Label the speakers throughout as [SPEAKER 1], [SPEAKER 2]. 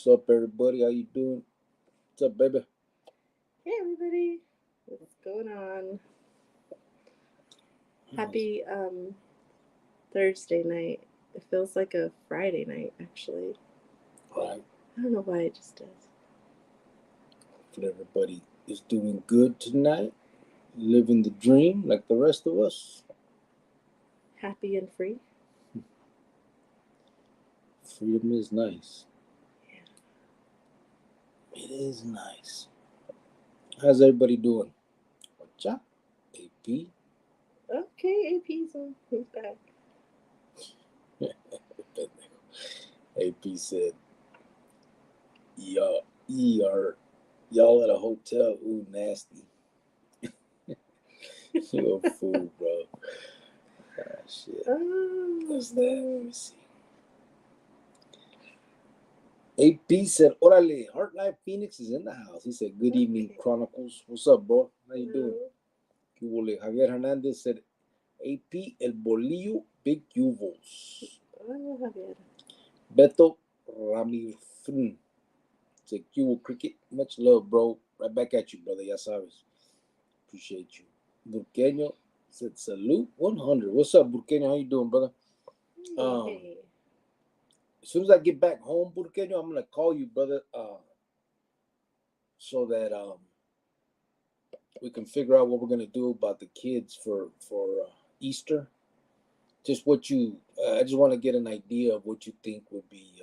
[SPEAKER 1] What's up, everybody? How you doing? What's up, baby?
[SPEAKER 2] Hey everybody, what's going on? Happy Thursday night. It feels like a Friday night, actually.
[SPEAKER 1] Right.
[SPEAKER 2] I don't know why it just does.
[SPEAKER 1] Hopefully everybody is doing good tonight, living the dream like the rest of us.
[SPEAKER 2] Happy and free.
[SPEAKER 1] Freedom is nice.
[SPEAKER 2] Yeah.
[SPEAKER 1] It is nice. How's everybody doing? What's up, AP?
[SPEAKER 2] Okay, AP's on. He's back.
[SPEAKER 1] AP said, y'all at a hotel. Ooh, nasty. You a fool, bro. Ah, shit. What's that? Let me see. AP said, Orale, Heartlife Phoenix is in the house. He said, good evening, Chronicles. What's up, bro? How you doing? Javier Hernandez said, AP El Bolillo, Big Uvos.
[SPEAKER 2] Oh, Javier.
[SPEAKER 1] Beto Ramirfn said, Cubo Cricket. Much love, bro. Right back at you, brother. Ya sabes. Appreciate you. Burqueño said, salute 100. What's up, Burqueño? How you doing, brother?
[SPEAKER 2] Hey.
[SPEAKER 1] As soon as I get back home, Burqueño, I'm going to call you, brother, so that we can figure out what we're going to do about the kids for Easter. Just what you, I just want to get an idea of what you think would be,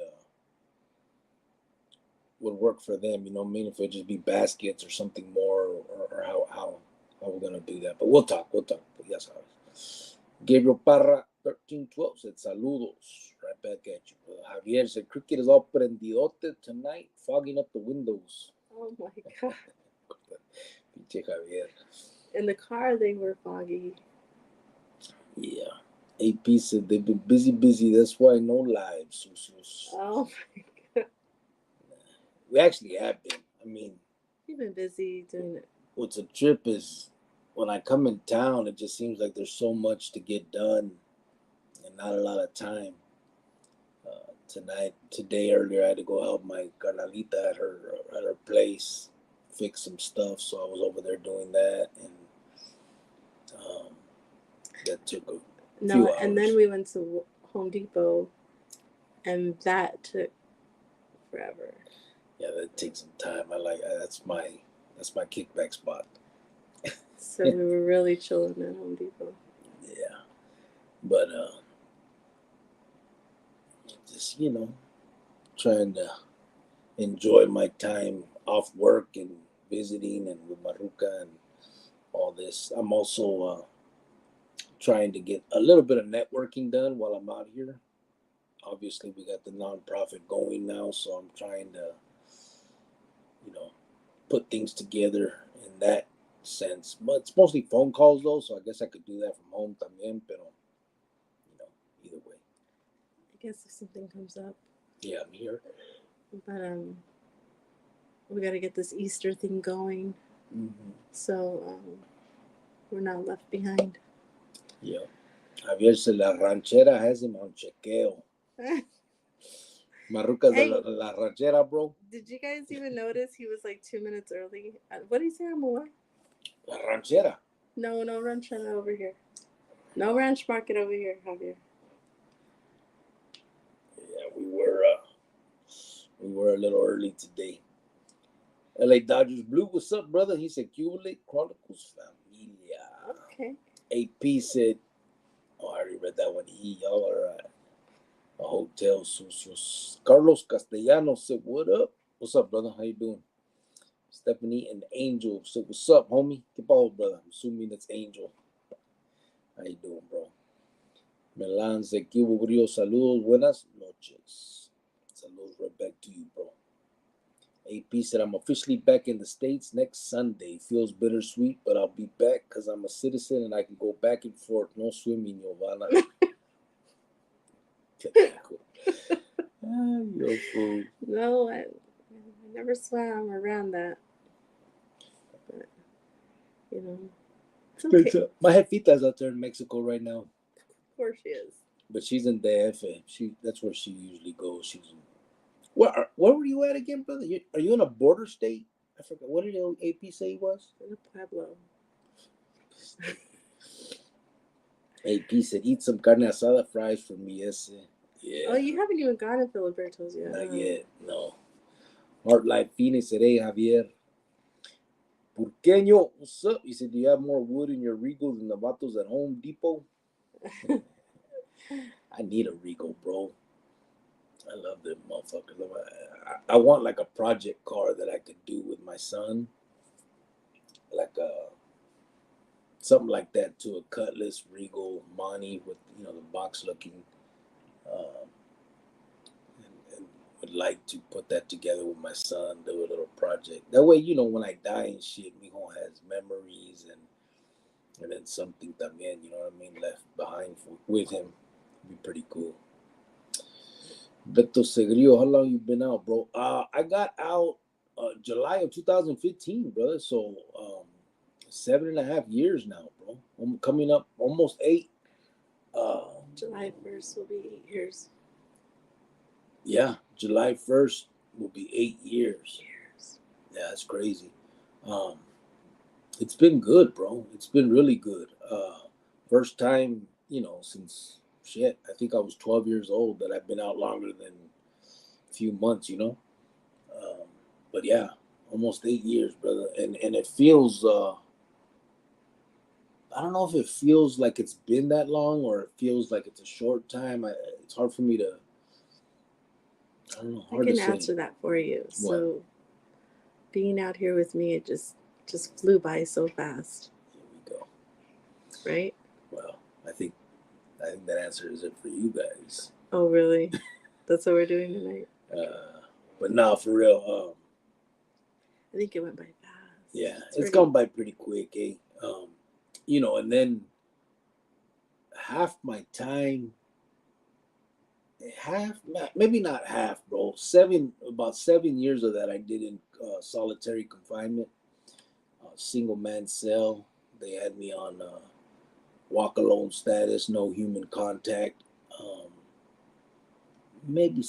[SPEAKER 1] would work for them. You know what I mean? If it just be baskets or something more, or how we're going to do that. But we'll talk. But ya sabes. Gabriel Parra, 1312 said, saludos. Right back at you, brother. Javier said, cricket is all prendidote tonight, fogging up the windows.
[SPEAKER 2] Oh my God.
[SPEAKER 1] Pinche Javier.
[SPEAKER 2] In the car, they were foggy.
[SPEAKER 1] Yeah. AP said, they've been busy. That's why no lives.
[SPEAKER 2] Oh my God.
[SPEAKER 1] We actually have been. I mean,
[SPEAKER 2] you've been busy doing it.
[SPEAKER 1] What's a trip is when I come in town, it just seems like there's so much to get done and not a lot of time. Earlier, I had to go help my carnalita at her place, fix some stuff. So I was over there doing that, and that took a few hours.
[SPEAKER 2] And then we went to Home Depot, and that took forever.
[SPEAKER 1] Yeah, that takes some time. That's my kickback spot.
[SPEAKER 2] So we were really chilling at Home Depot.
[SPEAKER 1] Yeah, but just trying to enjoy my time off work and visiting and with Maruka and all this. I'm also trying to get a little bit of networking done while I'm out here. Obviously, we got the nonprofit going now, so I'm trying to, put things together in that sense. But it's mostly phone calls, though, so I guess I could do that from home también, pero, either way.
[SPEAKER 2] I guess if something comes up.
[SPEAKER 1] Yeah, I'm here.
[SPEAKER 2] But we got to get this Easter thing going.
[SPEAKER 1] Mm-hmm.
[SPEAKER 2] So we're not left behind.
[SPEAKER 1] Yeah. Javier said la ranchera has him on chequeo. Maruca's la ranchera, bro.
[SPEAKER 2] Did you guys even notice he was like 2 minutes early? What did he say, Amor?
[SPEAKER 1] La ranchera.
[SPEAKER 2] No ranchera over here. No ranch market over here, Javier.
[SPEAKER 1] Yeah, we were a little early today. LA Dodgers Blue, what's up, brother? He said, Cubole Chronicles Familia.
[SPEAKER 2] Okay.
[SPEAKER 1] AP said, I already read that one. Y'all are a hotel sucios. Carlos Castellanos said, what up? What's up, brother? How you doing? Stephanie and Angel said, what's up, homie? Keep on, brother. I'm assuming that's Angel. How you doing, bro? Melan said, Cubo Brio, saludos, buenas noches. Saludos right back to you, bro. AP said, I'm officially back in the States next Sunday. Feels bittersweet, but I'll be back because I'm a citizen and I can go back and forth. No swimming, Giovanna. You're a fool.
[SPEAKER 2] No, I never swam around that. But, it's okay.
[SPEAKER 1] My jefita's out there in Mexico right now.
[SPEAKER 2] Of course she is.
[SPEAKER 1] But she's in DF. That's where she usually goes. She's Where were you at again, brother? Are you in a border state? I forgot. What did AP say he was?
[SPEAKER 2] In a Pueblo.
[SPEAKER 1] AP said, eat some carne asada fries for me, yes. Yeah.
[SPEAKER 2] Oh, you haven't even gone to Filiberto's yet.
[SPEAKER 1] Not yet, no. Heart Life Phoenix said, hey, Javier. Purqueño, what's up? He said, do you have more wood in your Regal than the vatos at Home Depot? I need a Regal, bro. I love them motherfuckers. I want like a project car that I could do with my son. Like something like that to a Cutlass Regal Monty with, the box looking. And would like to put that together with my son, do a little project. That way, when I die and shit, mijo has memories and then something también, left behind with him. It'd be pretty cool. Beto Segrio, how long you been out, bro? I got out July of 2015, brother. So 7.5 years now, bro. I'm coming up almost 8.
[SPEAKER 2] July 1st will be 8 years.
[SPEAKER 1] Yeah, July 1st will be 8 years. Yeah, that's crazy. It's been good, bro. It's been really good. First time, since shit, I think I was 12 years old that I've been out longer than a few months, But yeah, almost 8 years, brother. And it feels, I don't know if it feels like it's been that long or it feels like it's a short time. It's hard for me to, I don't know, hard to say.
[SPEAKER 2] I can answer that for you. What? So being out here with me, it just flew by so fast.
[SPEAKER 1] Here we go.
[SPEAKER 2] Right?
[SPEAKER 1] Well, I think that answers it for you guys.
[SPEAKER 2] Oh, really? That's what we're doing tonight?
[SPEAKER 1] But no, for real.
[SPEAKER 2] I think it went by fast.
[SPEAKER 1] Yeah, it's gone by pretty quick, eh? And then half my time, maybe not half, bro. About 7 years of that I did in solitary confinement, single man cell. They had me on walk alone status, no human contact. Maybe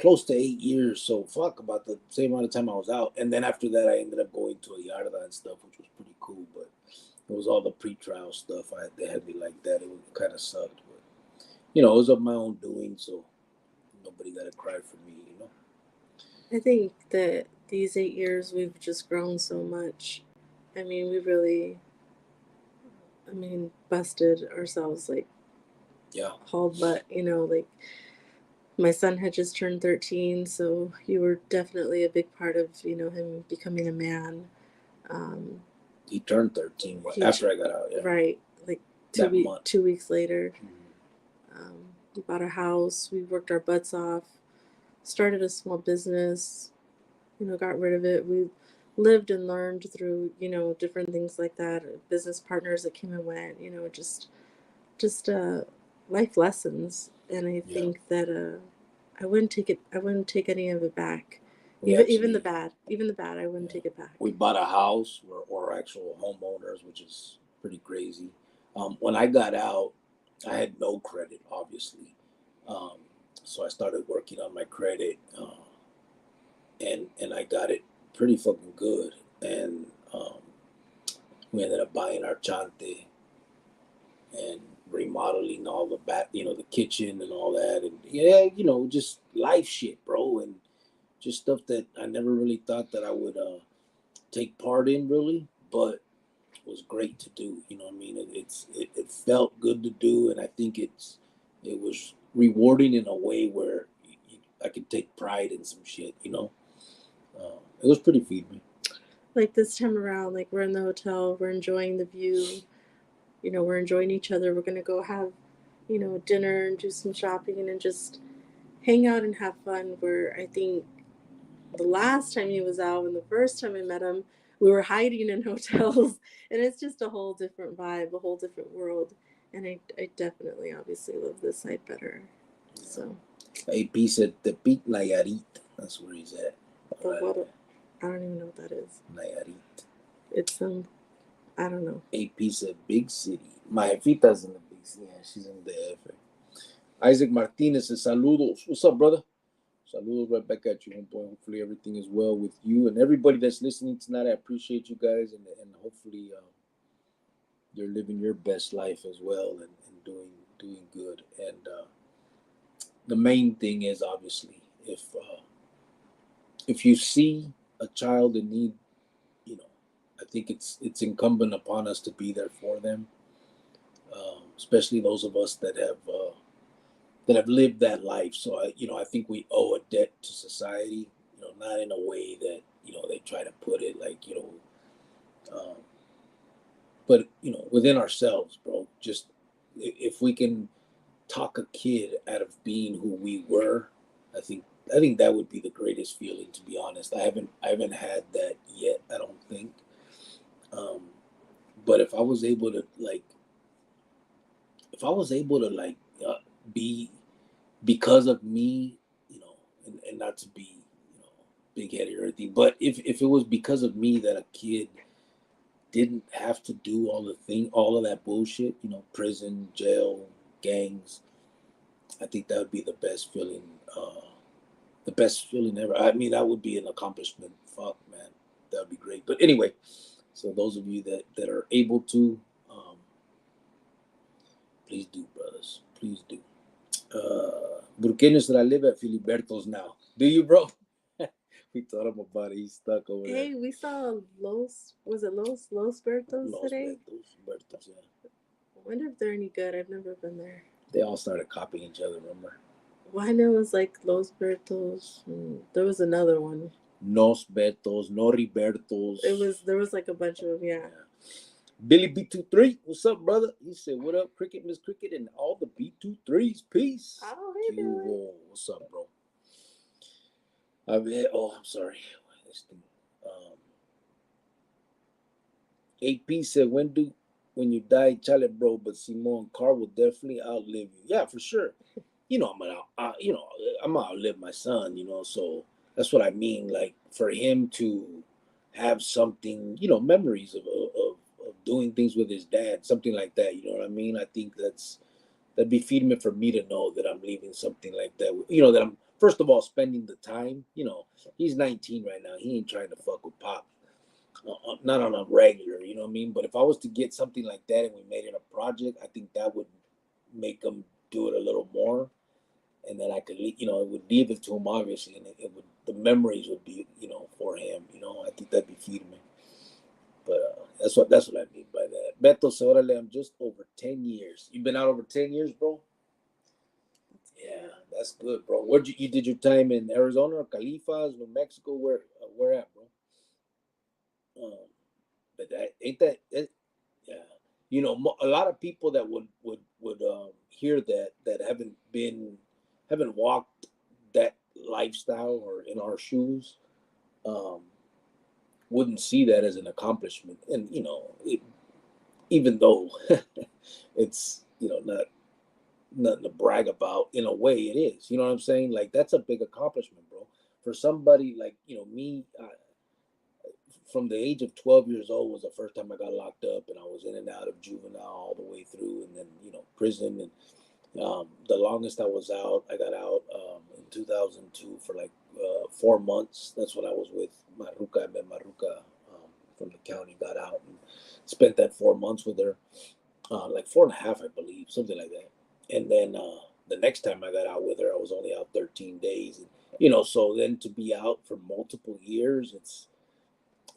[SPEAKER 1] close to 8 years. So fuck, about the same amount of time I was out. And then after that, I ended up going to a yarda and stuff, which was pretty cool. But it was all the pre-trial stuff. They had me like that. It kind of sucked. But, it was of my own doing. So nobody got to cry for me,
[SPEAKER 2] I think that these 8 years, we've just grown so much. I mean, we really, busted ourselves, like, hauled butt, like, my son had just turned 13, so you were definitely a big part of, him becoming a man.
[SPEAKER 1] He turned 13 after I got out, yeah.
[SPEAKER 2] Right, like 2 weeks later. Mm-hmm. We bought a house, we worked our butts off, started a small business, got rid of it. We lived and learned through, different things like that, business partners that came and went, just life lessons. And I think that I wouldn't take any of it back. Even the bad, I wouldn't take it back.
[SPEAKER 1] We bought a house. We're actual homeowners, which is pretty crazy. When I got out, I had no credit, obviously. So I started working on my credit, and I got it pretty fucking good. And we ended up buying our chante and remodeling all the the kitchen and all that. And just life shit, bro. And just stuff that I never really thought that I would take part in, really, but it was great to do. You know what I mean? It felt good to do, and I think it was rewarding in a way where I could take pride in some shit. It was pretty feeding.
[SPEAKER 2] Like this time around, like we're in the hotel, we're enjoying the view. We're enjoying each other. We're gonna go have, dinner and do some shopping and just hang out and have fun. Where I think the last time he was out and the first time I met him, we were hiding in hotels, and it's just a whole different vibe, a whole different world. And I definitely, obviously, love this side better. So.
[SPEAKER 1] AP said Tepic, Nayarit. That's where he's at.
[SPEAKER 2] I don't even know what that is.
[SPEAKER 1] Nayarit.
[SPEAKER 2] It's I don't know.
[SPEAKER 1] AP said big city. My jefita's in the big city. Yeah, she's in the DF. Isaac Martinez says saludos. What's up, brother? Saludos right back at you, homeboy. Hopefully everything is well with you and everybody that's listening tonight. I appreciate you guys, and hopefully you're living your best life as well, and doing good. And the main thing is obviously if you see a child in need, you know, I think it's incumbent upon us to be there for them, especially those of us that have lived that life. So I think we owe a debt to society. Not in a way that they try to put it like but within ourselves, bro. Just if we can talk a kid out of being who we were, I think that would be the greatest feeling. To be honest, I haven't had that yet. I don't think. Um, but if I was able to be because of me, and not to be big headed or anything, but if it was because of me that a kid didn't have to do all of that bullshit, prison, jail, gangs, I think that would be the best feeling ever. I mean, that would be an accomplishment. Fuck, man, that would be great. But anyway, so those of you that are able to, please do, brothers, please do. Burqueños that I live at Filiberto's now. Do you, bro? We thought him about it. He's stuck over there.
[SPEAKER 2] Hey, we saw Los Bertos
[SPEAKER 1] Los
[SPEAKER 2] today?
[SPEAKER 1] Bertos, yeah.
[SPEAKER 2] I wonder if they're any good. I've never been there.
[SPEAKER 1] They all started copying each other, remember?
[SPEAKER 2] Well, I know it was like Los Bertos. There was another one.
[SPEAKER 1] Nos Bertos, Noribertos.
[SPEAKER 2] There was like a bunch of them, yeah.
[SPEAKER 1] Billy B23, what's up, brother? He said, what up, Cricket, Miss Cricket, and all the B23s. Peace.
[SPEAKER 2] Oh, hey, Billy.
[SPEAKER 1] What's up, bro? I'm sorry. This thing. AP said, when you die, chale, bro, but Simon Carr will definitely outlive you. Yeah, for sure. I'm gonna outlive my son, so that's what I mean. Like, for him to have something, memories of doing things with his dad, something like that, you know what I mean? I think that'd be feeding for me to know that I'm leaving something like that, that I'm, first of all, spending the time. He's 19 right now. He ain't trying to fuck with Pop. Not on a regular, you know what I mean? But if I was to get something like that and we made it a project, I think that would make him do it a little more. And then I could, it would leave it to him, obviously, and the memories would be, for him. I think that'd be feeding me. But that's what I mean by that. Beto, so I'm just over 10 years. You've been out over 10 years, bro? Yeah, that's good, bro. Where you did your time in Arizona or Califas, New Mexico? Where at, bro? But yeah. A lot of people that would hear that haven't walked that lifestyle or in our shoes, wouldn't see that as an accomplishment. And even though it's not nothing to brag about, in a way it is. You know what I'm saying? Like, that's a big accomplishment, bro. For somebody like me. From the age of 12 years old was the first time I got locked up, and I was in and out of juvenile all the way through, and then prison. And the longest I was out, I got out in 2002 for like 4 months. That's when I was with Maruca. I met Maruca from the county. Got out and spent that 4 months with her, like 4.5, I believe, something like that. And then the next time I got out with her, I was only out 13 days. And, so then to be out for multiple years,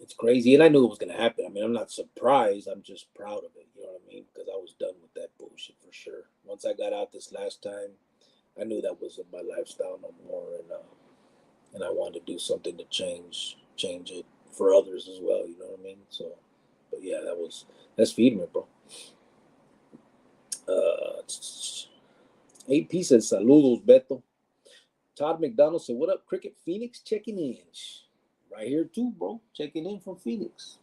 [SPEAKER 1] it's crazy, and I knew it was going to happen. I mean, I'm not surprised. I'm just proud of it. You know what I mean? Because I was done with that bullshit for sure. Once I got out this last time, I knew that wasn't my lifestyle no more, and I wanted to do something to change it for others as well. You know what I mean? So, but yeah, that's feeding me, bro. AP says, saludos, Beto. Todd McDonald said, what up, Cricket Phoenix? Checking in. Right here too, bro. Checking in from Phoenix.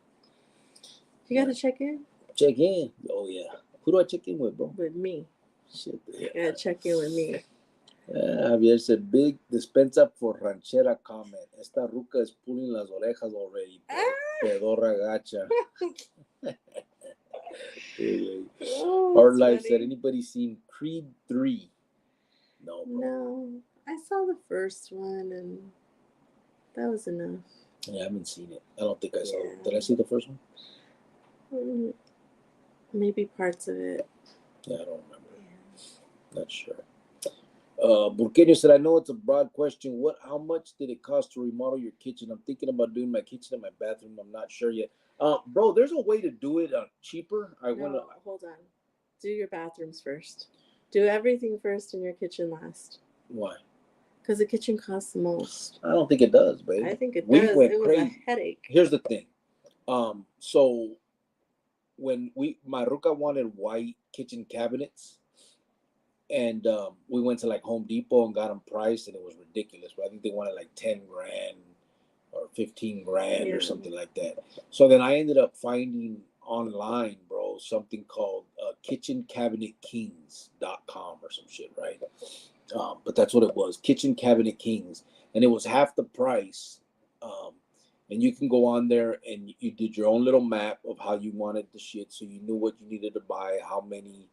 [SPEAKER 2] You gotta check in?
[SPEAKER 1] Check in. Oh, yeah. Who do I check in with, bro?
[SPEAKER 2] With me.
[SPEAKER 1] Shit. Yeah.
[SPEAKER 2] You gotta check in with me.
[SPEAKER 1] Javier said, big dispensa for ranchera comment. Esta ruca is pulling las orejas already. Pedorra gacha. Our life said, anybody seen Creed 3? No, bro.
[SPEAKER 2] No. I saw the first one, and that was enough.
[SPEAKER 1] Yeah, I haven't seen it. I don't think I saw it.
[SPEAKER 2] Yeah.
[SPEAKER 1] Did I see the first one?
[SPEAKER 2] Maybe parts of it.
[SPEAKER 1] Yeah, I don't remember.
[SPEAKER 2] Yeah.
[SPEAKER 1] Not sure. Burqueño said, I know it's a broad question. How much did it cost to remodel your kitchen? I'm thinking about doing my kitchen and my bathroom. I'm not sure yet. Bro, there's a way to do it cheaper.
[SPEAKER 2] Hold on. Do your bathrooms first. Do everything first and your kitchen last.
[SPEAKER 1] Why?
[SPEAKER 2] Because the kitchen costs the most.
[SPEAKER 1] I don't think it does, babe.
[SPEAKER 2] I think it
[SPEAKER 1] We
[SPEAKER 2] does.
[SPEAKER 1] went
[SPEAKER 2] It was
[SPEAKER 1] crazy.
[SPEAKER 2] a headache.
[SPEAKER 1] Here's the thing. So when my ruca wanted white kitchen cabinets, and we went to like Home Depot and got them priced, and it was ridiculous. But I think they wanted like 10 grand or 15 grand or something like that. So then I ended up finding online, bro, something called kitchencabinetKings.com or some shit, right? But that's what it was, Kitchen Cabinet Kings, and it was half the price. And you can go on there and you did your own little map of how you wanted the shit, so you knew what you needed to buy, how many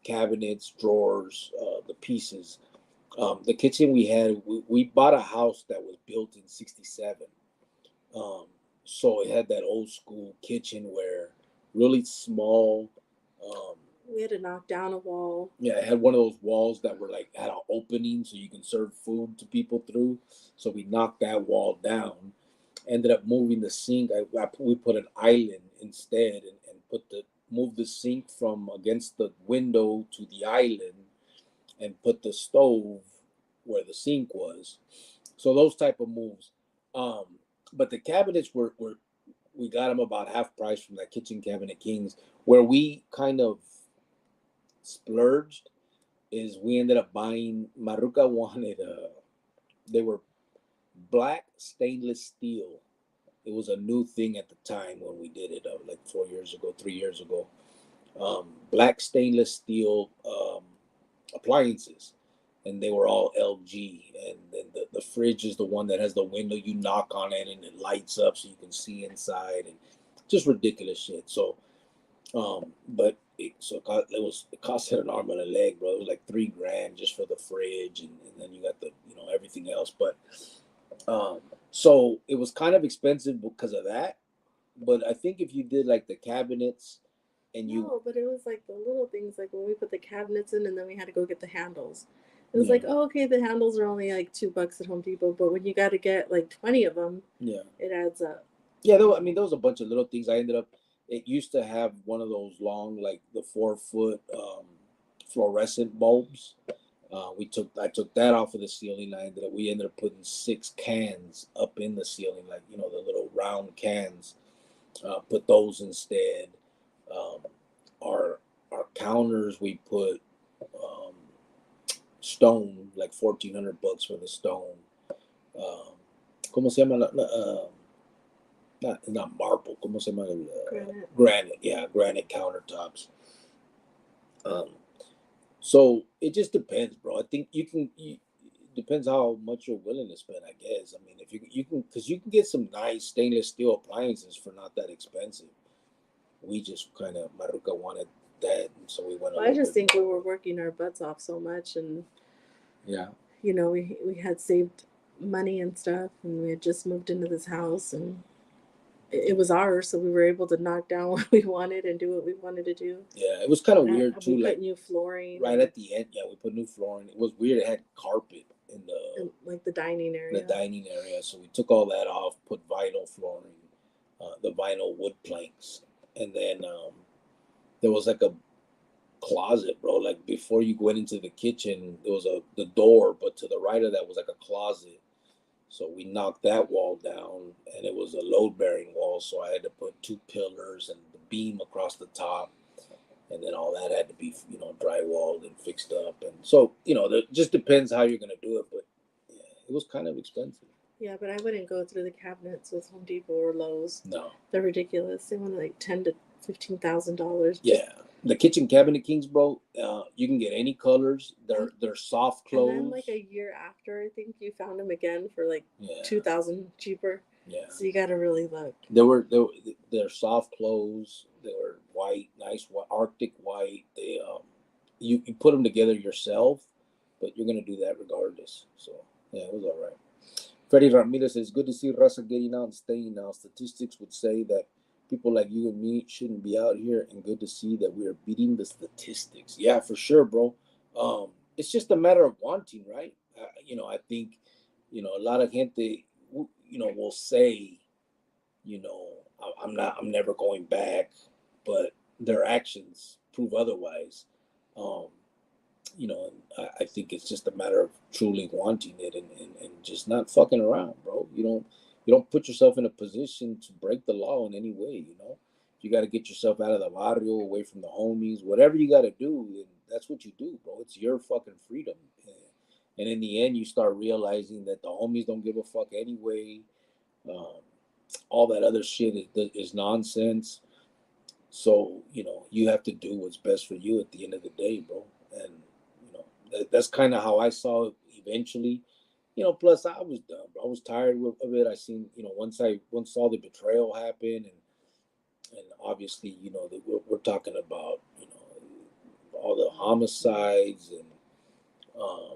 [SPEAKER 1] cabinets, drawers, the pieces. The kitchen we had, we bought a house that was built in '67. So it had that old school kitchen where really small.
[SPEAKER 2] We had to knock down a wall.
[SPEAKER 1] Yeah, it had one of those walls that were like had an opening so you can serve food to people through. So we knocked that wall down. Ended up moving the sink. We put an island instead and moved the sink from against the window to the island and put the stove where the sink was. So those type of moves. But the cabinets were we got them about half price from that Kitchen Cabinet Kings. Where we kind of splurged is we ended up buying. Maruca wanted they were black stainless steel. It was a new thing at the time when we did it, like 4 years ago, 3 years ago. Black stainless steel appliances, and they were all LG. And then the fridge is the one that has the window. You knock on it and it lights up so you can see inside, and just ridiculous shit. So, but it costed an arm and a leg, bro. It was like $3 grand just for the fridge, and then you got the everything else. But so it was kind of expensive because of that. But I think if you did like the cabinets
[SPEAKER 2] No, but it was like the little things, like when we put the cabinets in and then we had to go get the handles. It was like, oh, okay, the handles are only like $2 at Home Depot, but when you got to get like 20 of them, it adds up.
[SPEAKER 1] Yeah, there was a bunch of little things. It used to have one of those long, like the 4-foot fluorescent bulbs. I took that off of the ceiling. We ended up putting 6 cans up in the ceiling, like the little round cans. Put those instead. Our counters, we put stone, like $1,400 for the stone. ¿Cómo se llama? Not marble. ¿Cómo se llama?
[SPEAKER 2] Granite.
[SPEAKER 1] Granite. Yeah, granite countertops. So it just depends, bro. I think it depends how much you're willing to spend, I guess. I mean, if you can, because you can get some nice stainless steel appliances for not that expensive. We just kind of, Maruca wanted that, and so we went.
[SPEAKER 2] Well, I just think we were working our butts off so much, and we had saved money and stuff, and we had just moved into this house, and it was ours, so we were able to knock down what we wanted and do what we wanted to do.
[SPEAKER 1] Yeah, it was kind of weird too.
[SPEAKER 2] We put new flooring
[SPEAKER 1] right at the end. Yeah, we put new flooring. It was weird. It had carpet in
[SPEAKER 2] the dining area.
[SPEAKER 1] So we took all that off, put vinyl flooring, the vinyl wood planks, and then there was like a closet, bro. Like before you went into the kitchen, there was the door, but to the right of that was like a closet. So we knocked that wall down, and it was a load-bearing wall. So I had to put 2 pillars and the beam across the top, and then all that had to be, drywalled and fixed up. And so, it just depends how you're gonna do it. But yeah, it was kind of expensive.
[SPEAKER 2] Yeah, but I wouldn't go through the cabinets with Home Depot or Lowe's.
[SPEAKER 1] No,
[SPEAKER 2] they're ridiculous. They want like $10,000 to $15,000.
[SPEAKER 1] Yeah. The Kitchen Cabinet Kings, bro, you can get any colors. They're soft close.
[SPEAKER 2] And then like a year after, I think you found them again for like $2,000 cheaper.
[SPEAKER 1] Yeah.
[SPEAKER 2] So you got to really look.
[SPEAKER 1] They're soft clothes. They were white, nice white, Arctic white. They you put them together yourself, but you're gonna do that regardless. So yeah, it was all right. Freddie Ramirez says, good to see Raza getting out and staying now. Statistics would say that people like you and me shouldn't be out here, and good to see that we are beating the statistics. Yeah, for sure, bro. It's just a matter of wanting, right? I think, a lot of gente, will say, I'm never going back, but their actions prove otherwise. Um, and I think it's just a matter of truly wanting it and just not fucking around, bro. You don't put yourself in a position to break the law in any way. You got to get yourself out of the barrio, away from the homies, whatever you got to do, and that's what you do, bro. It's your fucking freedom. And in the end, you start realizing that the homies don't give a fuck anyway. Um, all that other shit is nonsense. So, you have to do what's best for you at the end of the day, bro. And, that's kind of how I saw it eventually. Plus I was done, bro. I was tired of it. I seen, once all the betrayal happened and obviously, we're talking about, all the homicides and, um,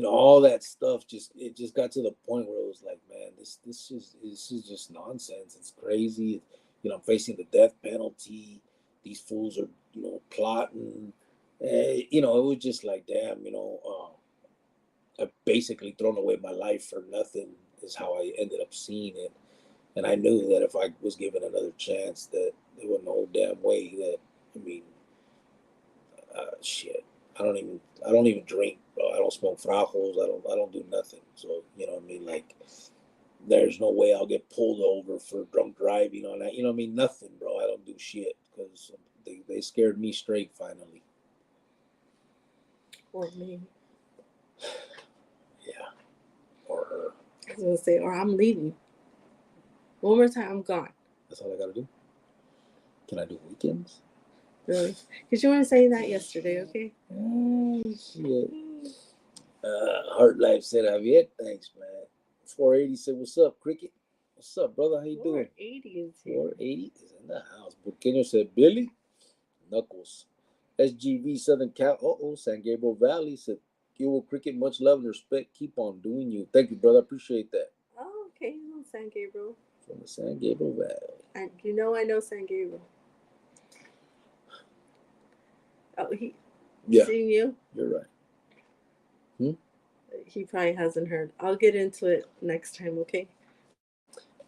[SPEAKER 1] all that stuff it just got to the point where it was like, man, this is just nonsense. It's crazy. I'm facing the death penalty. These fools are, plotting. It was just like, damn, I've basically thrown away my life for nothing is how I ended up seeing it. And I knew that if I was given another chance, that there was no damn way that, I mean, shit. I don't even drink, bro. I don't smoke frajos. I don't do nothing. So, what I mean? Like, there's no way I'll get pulled over for drunk driving on that. What I mean? Nothing, bro. I don't do shit because they scared me straight finally.
[SPEAKER 2] Or me.
[SPEAKER 1] Yeah. Or her.
[SPEAKER 2] I was gonna say, or I'm leaving. One more time, I'm gone.
[SPEAKER 1] That's all I gotta do. Can I do weekends?
[SPEAKER 2] Really? Because you want to say that yesterday, okay?
[SPEAKER 1] Oh, shit. Heart Life said, Javier, thanks, man. 480 said, what's up, Cricket? What's up, brother? How you doing?
[SPEAKER 2] 480 is here.
[SPEAKER 1] 480 is in the house. Burqueño said, Billy. Knuckles. SGV Southern Cal. San Gabriel Valley said, Kiwo Cricket, much love and respect. Keep on doing you. Thank you, brother. Appreciate that.
[SPEAKER 2] Oh, okay. You know San Gabriel.
[SPEAKER 1] From the San Gabriel Valley.
[SPEAKER 2] I know San Gabriel. Oh, he seen you?
[SPEAKER 1] You're right.
[SPEAKER 2] He probably hasn't heard. I'll get into it next time, okay?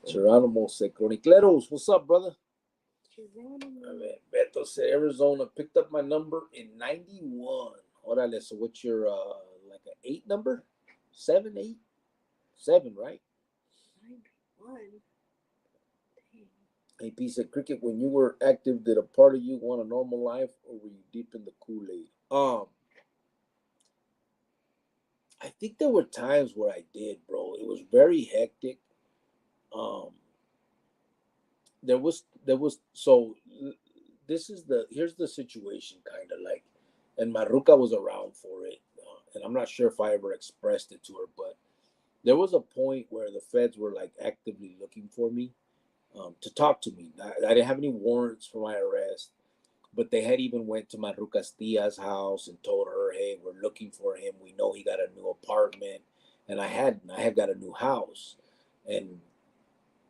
[SPEAKER 1] Geronimo said, Chronicleros, what's up, brother? Beto said, Arizona picked up my number in 91. Orale, so what's your, like an 8 number? 7, 8? 7, right?
[SPEAKER 2] 91.
[SPEAKER 1] AP said, Cricket, when you were active, did a part of you want a normal life or were you deep in the Kool-Aid? I think there were times where I did, bro. It was very hectic. So here's the situation, kind of like, and Maruka was around for it, and I'm not sure if I ever expressed it to her, but there was a point where the feds were like actively looking for me, to talk to me. I didn't have any warrants for my arrest, but they had even went to Maruka's tia's house and told her, hey, we're looking for him. We know he got a new apartment, and I had got a new house, and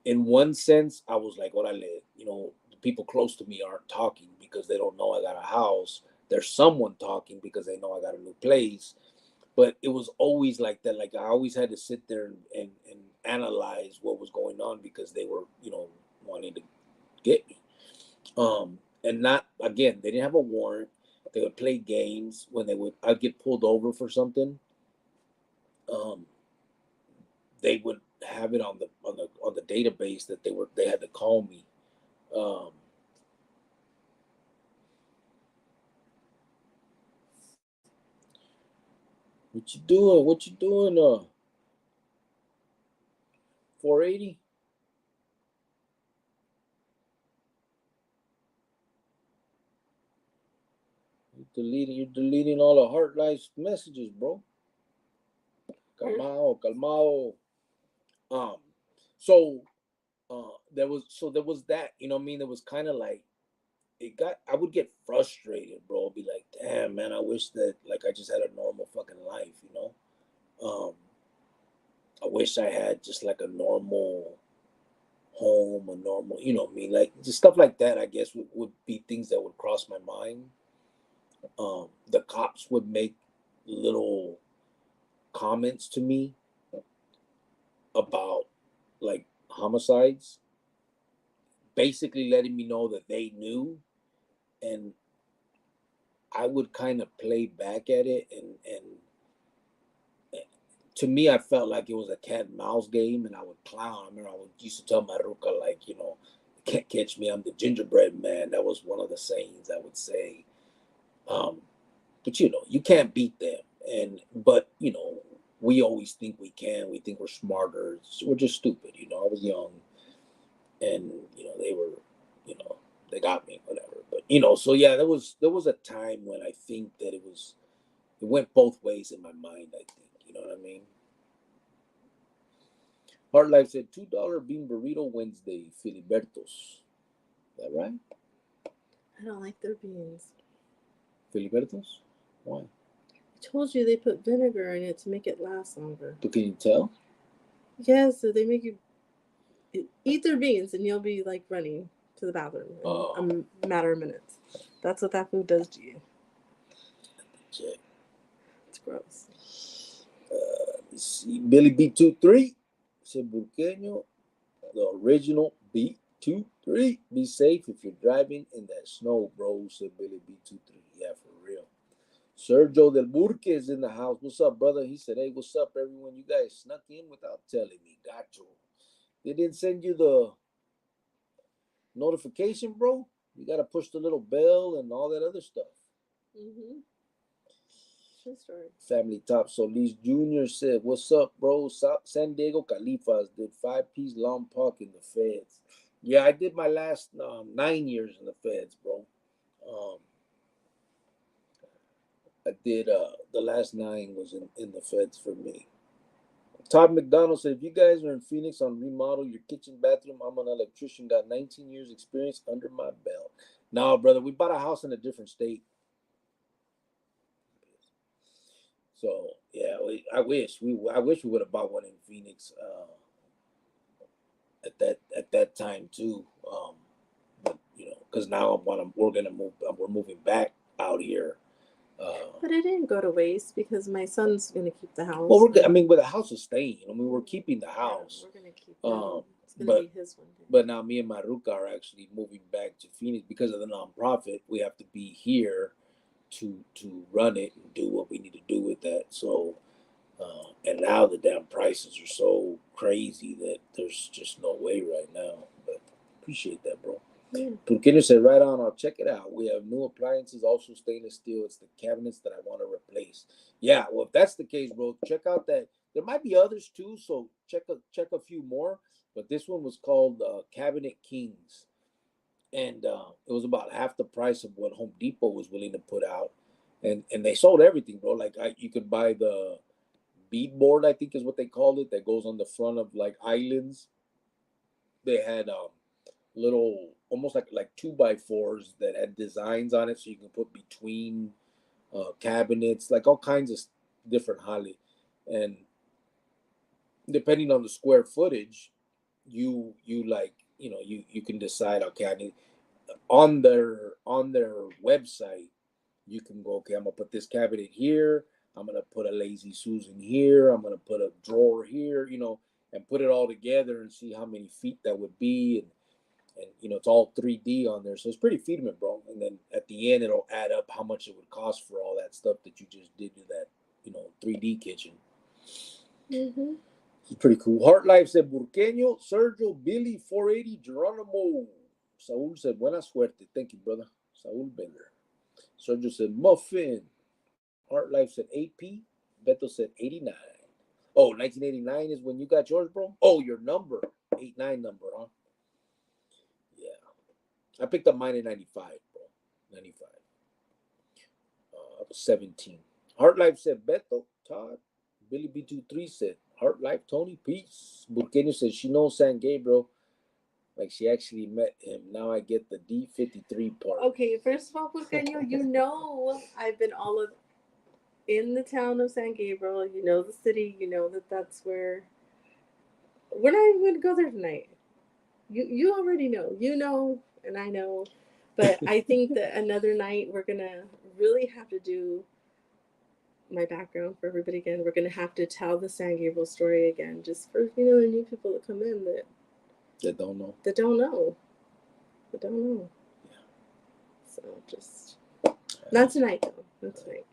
[SPEAKER 1] in one sense, I was like, orale, the people close to me aren't talking because they don't know I got a house. There's someone talking because they know I got a new place. But it was always like that. Like I always had to sit there and analyze what was going on because they were, wanting to get me. And not, again, they didn't have a warrant. They would play games when I'd get pulled over for something. They would have it on the database that they had to call me. What you doing? 480? You're deleting all the Heart Life messages, bro. Calmao. So there was that, you know what I mean? There was kind of like I would get frustrated, bro. I'd be like, damn, man, I wish that like I just had a normal fucking life, you know. I wish I had just like a normal home, a normal, you know what I mean? Like just stuff like that, I guess, would be things that would cross my mind. The cops would make little comments to me about like homicides, basically letting me know that they knew, and I would kind of play back at it, and to me, I felt like it was a cat and mouse game, and I would clown. I remember used to tell my ruca, like, you know, can't catch me, I'm the gingerbread man. That was one of the sayings I would say. But you know, you can't beat them, but you know, we always think we can. We think we're smarter. We're just stupid, you know. I was young, and you know, they were, you know, they got me, whatever. But you know, so yeah, there was a time when I think that it went both ways in my mind. I think, you know what I mean. Hard Life said $2 bean burrito Wednesday, Filibertos. Is that right?
[SPEAKER 2] I don't like their beans.
[SPEAKER 1] Filibertos? Why?
[SPEAKER 2] I told you they put vinegar in it to make it last longer.
[SPEAKER 1] But can you tell?
[SPEAKER 2] Yes, so they make you eat their beans and you'll be like running to the bathroom in a matter of minutes. That's what that food does to you.
[SPEAKER 1] Check.
[SPEAKER 2] It's gross.
[SPEAKER 1] Let's see. Billy B23 said Burqueño, the original B23. Be safe if you're driving in that snow, bro, said Billy B23. Yeah, for real. Sergio Del Burque is in the house. What's up, brother? He said, hey, what's up, everyone? You guys snuck in without telling me. Gotcha. They didn't send you the notification, bro? You got to push the little bell and all that other stuff.
[SPEAKER 2] Mm-hmm. True story.
[SPEAKER 1] Family Top Solis Jr. said, what's up, bro? San Diego Califas did 5-piece long park in the feds. Yeah, I did my last 9 years in the feds, bro. I did, the last 9 was in the feds for me. Todd McDonald said, if you guys are in Phoenix on remodel your kitchen, bathroom, I'm an electrician, got 19 years experience under my belt. No, brother, we bought a house in a different state. So yeah, I wish we would have bought one in Phoenix at that time too. But you know, because now we're moving back out here.
[SPEAKER 2] But it didn't go to waste because my son's gonna keep the house.
[SPEAKER 1] Well, I mean, but the house is staying. I mean, we're keeping the house.
[SPEAKER 2] Yeah, we're gonna keep it. It's gonna be his one day.
[SPEAKER 1] But now me and my ruca are actually moving back to Phoenix because of the nonprofit. We have to be here to run it and do what we need to do with that. So, and now the damn prices are so crazy that there's just no way right now. But appreciate that, bro.
[SPEAKER 2] Yeah.
[SPEAKER 1] Purqueño said, right on, I'll check it out. We have new appliances, also stainless steel. It's the cabinets that I want to replace. Yeah, well, if that's the case, bro, check out that. There might be others too, so check a few more. But this one was called Cabinet Kings. And it was about half the price of what Home Depot was willing to put out. And they sold everything, bro. Like you could buy the beadboard, I think is what they called it, that goes on the front of like islands. They had little almost like 2x4s that had designs on it, so you can put between cabinets, like all kinds of different holly. And depending on the square footage, you like, you know, you can decide, okay, I need on their website, you can go, okay, I'm gonna put this cabinet here, I'm gonna put a lazy Susan here, I'm gonna put a drawer here, you know, and put it all together and see how many feet that would be. And you know, it's all 3D on there, so it's pretty feedment, bro. And then at the end, it'll add up how much it would cost for all that stuff that you just did to that, you know, 3D kitchen.
[SPEAKER 2] Mm-hmm.
[SPEAKER 1] It's pretty cool. Heart Life said Burqueño, Sergio, Billy, 480, Geronimo. Saul said buena suerte. Thank you, brother. Saul Bender. Sergio said Muffin. Heart Life said AP. Beto said 89. Oh, 1989 is when you got yours, bro? Oh, your number. 89 number, huh? I picked up mine in 95, bro. 95. I was 17. Heart Life said Beto, Todd. Billy B23 said Heart Life, Tony, peace. Burqueño said she knows San Gabriel. Like she actually met him. Now I get the D53 part.
[SPEAKER 2] Okay, first of all, Burqueño, you know I've been all in the town of San Gabriel. You know the city. You know that that's where we're not even going to go there tonight. You already know. You know, and I know. But I think that another night we're gonna really have to do my background for everybody again. We're gonna have to tell the San Gabriel story again, just for the new people that come in
[SPEAKER 1] That don't know.
[SPEAKER 2] that don't know, that don't know.
[SPEAKER 1] Yeah.
[SPEAKER 2] So just not tonight though. Not tonight.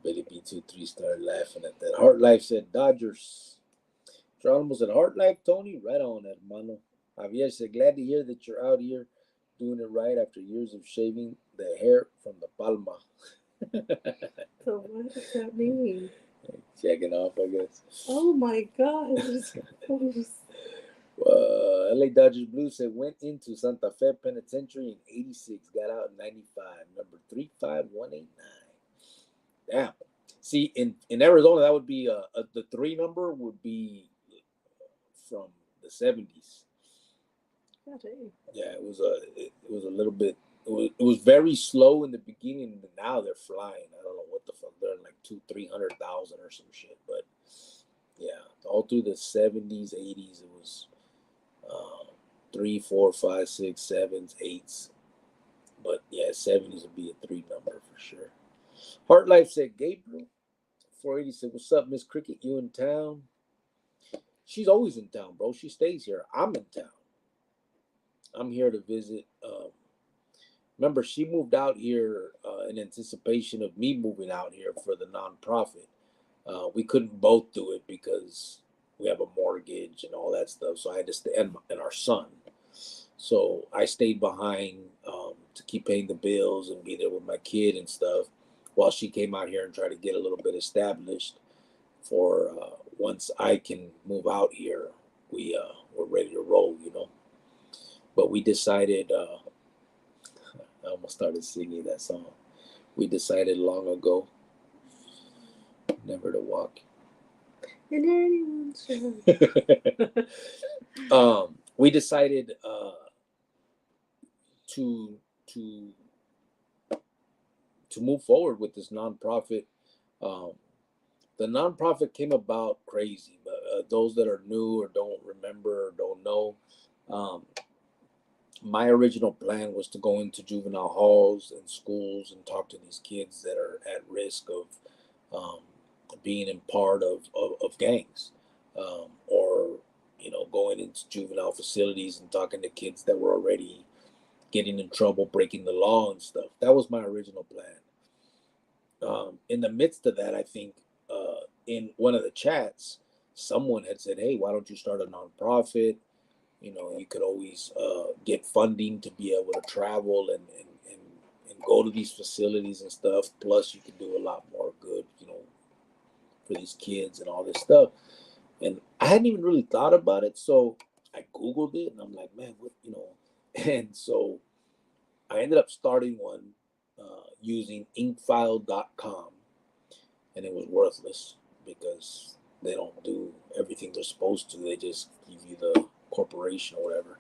[SPEAKER 1] Billy B23 started laughing at that. Heart Life said Dodgers. Geronimo said Heart Life, Tony. Right on, hermano. Javier said, glad to hear that you're out here doing it right after years of shaving the hair from the palma.
[SPEAKER 2] So what does that mean?
[SPEAKER 1] Checking off, I guess.
[SPEAKER 2] Oh my God! It's gross.
[SPEAKER 1] LA Dodgers Blue said went into Santa Fe Penitentiary in '86, got out in '95, number 35189. Damn. See, in Arizona, that would be the 3 number would be from the '70s. Yeah, it was a little bit. It was very slow in the beginning, but now they're flying. I don't know what the fuck. They're like 200,000-300,000 or some shit. But yeah, all through the '70s, '80s, it was 3, 4, 5, 6, 7s, 8s. But yeah, '70s would be a 3 number for sure. Heart Life said Gabriel. 480 said, "What's up, Miss Cricket? You in town?" She's always in town, bro. She stays here. I'm in town. I'm here to visit. Remember, she moved out here in anticipation of me moving out here for the nonprofit. We couldn't both do it because we have a mortgage and all that stuff. So I had to stay, and our son. So I stayed behind to keep paying the bills and be there with my kid and stuff while she came out here and tried to get a little bit established for once I can move out here, we're ready to roll, But we decided, I almost started singing that song. We decided long ago never to walk
[SPEAKER 2] in anyone's show.
[SPEAKER 1] We decided to move forward with this nonprofit. The nonprofit came about crazy, but those that are new or don't remember or don't know, my original plan was to go into juvenile halls and schools and talk to these kids that are at risk of being in part of gangs, or going into juvenile facilities and talking to kids that were already getting in trouble, breaking the law and stuff. That was my original plan. In the midst of that, I think in one of the chats, someone had said, "Hey, why don't you start a nonprofit? You could always get funding to be able to travel and go to these facilities and stuff. Plus, you can do a lot more good, for these kids and all this stuff." And I hadn't even really thought about it, so I Googled it, and I'm like, man, what, And so I ended up starting one using inkfile.com, and it was worthless because they don't do everything they're supposed to. They just give you the corporation or whatever.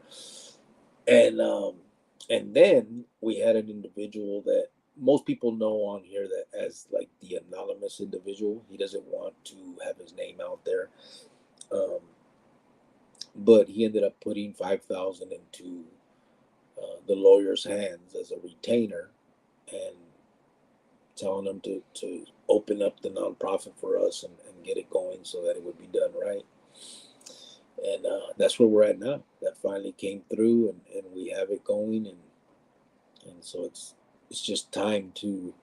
[SPEAKER 1] And then we had an individual that most people know on here that as like the anonymous individual. He doesn't want to have his name out there. But he ended up putting 5,000 into the lawyer's hands as a retainer and telling them to open up the nonprofit for us and get it going so that it would be done right. And that's where we're at now. That finally came through, and we have it going, and so it's just time to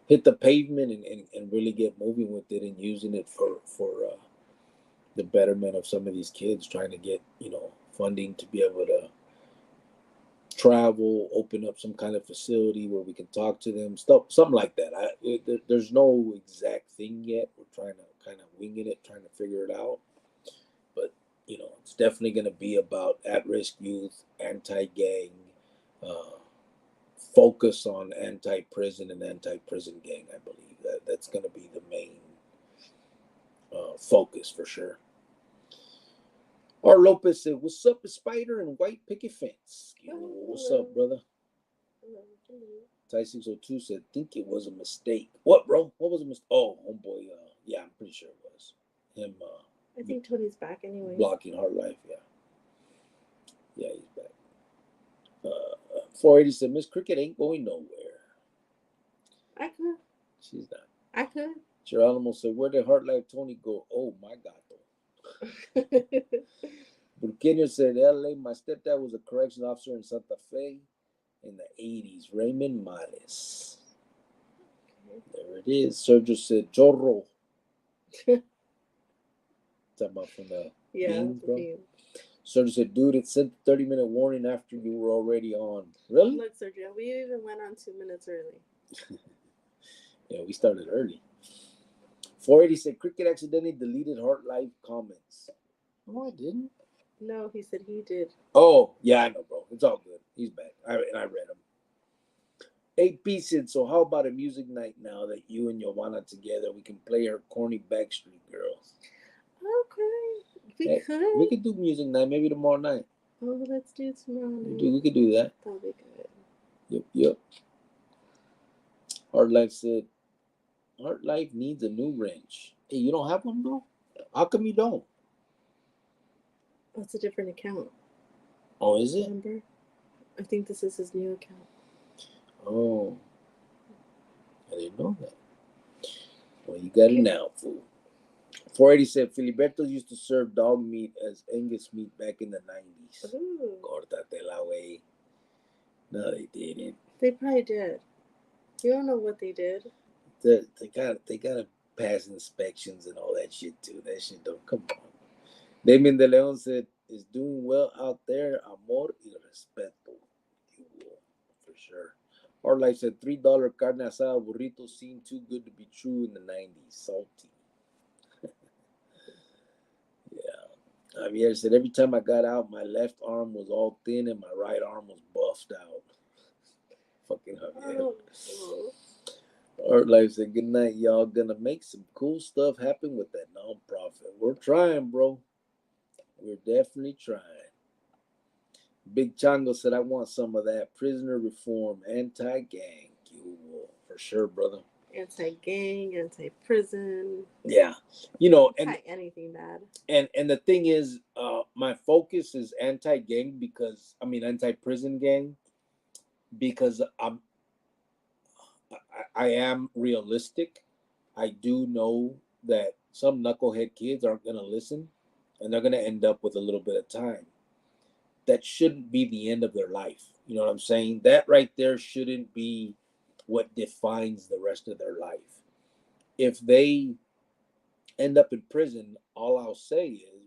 [SPEAKER 1] hit the pavement and really get moving with it and using it for the betterment of some of these kids, trying to get funding to be able to travel, open up some kind of facility where we can talk to them, stuff, something like that. There's no exact thing yet. We're trying to kind of winging it, trying to figure it out. But it's definitely going to be about at-risk youth, anti-gang, focus on anti-prison and anti-prison gang. I believe that's going to be the main focus for sure. R. Lopez said, "What's up, Spider and White Picket Fence?" What's up, brother? Ty 602 said, think it was a mistake. What, bro? What was a mistake? Oh, homeboy. Yeah, I'm pretty sure it was him.
[SPEAKER 2] I think Tony's back anyway.
[SPEAKER 1] Blocking Hard Life. Yeah. Yeah, he's back. 480 said, Miss Cricket ain't going nowhere.
[SPEAKER 2] I could.
[SPEAKER 1] She's not.
[SPEAKER 2] I could.
[SPEAKER 1] Geronimo said, where did Hard Life Tony go? Oh, my God. Burqueño said, LA, my stepdad was a corrections officer in Santa Fe in the 80s. Raymond Males. There it is. Sergio said, Chorro. Talking about from the beans, bro. Sergio said, dude, it sent a 30-minute warning after you were already on. Really?
[SPEAKER 2] Look, Sergio, we even went on 2 minutes early.
[SPEAKER 1] Yeah, we started early. 480 said, Cricket accidentally deleted Heart Life comments. No, I didn't.
[SPEAKER 2] No, he said he did.
[SPEAKER 1] Oh, yeah, I know, bro. It's all good. He's back. I read him. 8P said, so how about a music night now that you and Giovanna together? We can play her corny Backstreet Girls.
[SPEAKER 2] Okay.
[SPEAKER 1] We could do music night maybe tomorrow night.
[SPEAKER 2] Oh, let's do it tomorrow night.
[SPEAKER 1] We could do that.
[SPEAKER 2] That'll be good.
[SPEAKER 1] Yep. Hard Life said, Hard Life needs a new wrench. Hey, you don't have one, bro? How come you don't?
[SPEAKER 2] That's a different account.
[SPEAKER 1] Oh, is it?
[SPEAKER 2] Remember? I think this is his new account.
[SPEAKER 1] Oh. I didn't know that. Well, you got it now, fool. 480 said, Filibertos used to serve dog meat as Angus meat back in the 90s.
[SPEAKER 2] Ooh.
[SPEAKER 1] Córtate la way. No, they didn't.
[SPEAKER 2] They probably did. You don't know what they did.
[SPEAKER 1] They gotta pass inspections and all that shit too. That shit don't come on. Damien De Leon said, is doing well out there. Amor y respeto. For sure. Hard Life said, $3 carne asada burrito seemed too good to be true in the 90s. Salty. Yeah. Javier said, every time I got out, my left arm was all thin and my right arm was buffed out. Fucking Javier. Oh. Hard Life said, good night, y'all. Gonna make some cool stuff happen with that nonprofit. We're trying, bro. We're definitely trying. Big Chango said, I want some of that prisoner reform, anti-gang. For sure, brother.
[SPEAKER 2] Anti-gang, anti-prison.
[SPEAKER 1] Yeah. You know,
[SPEAKER 2] anything bad.
[SPEAKER 1] And the thing is, my focus is anti-gang because, anti-prison gang, because I am realistic. I do know that some knucklehead kids aren't going to listen and they're going to end up with a little bit of time. That shouldn't be the end of their life. You know what I'm saying? That right there shouldn't be what defines the rest of their life. If they end up in prison, all I'll say is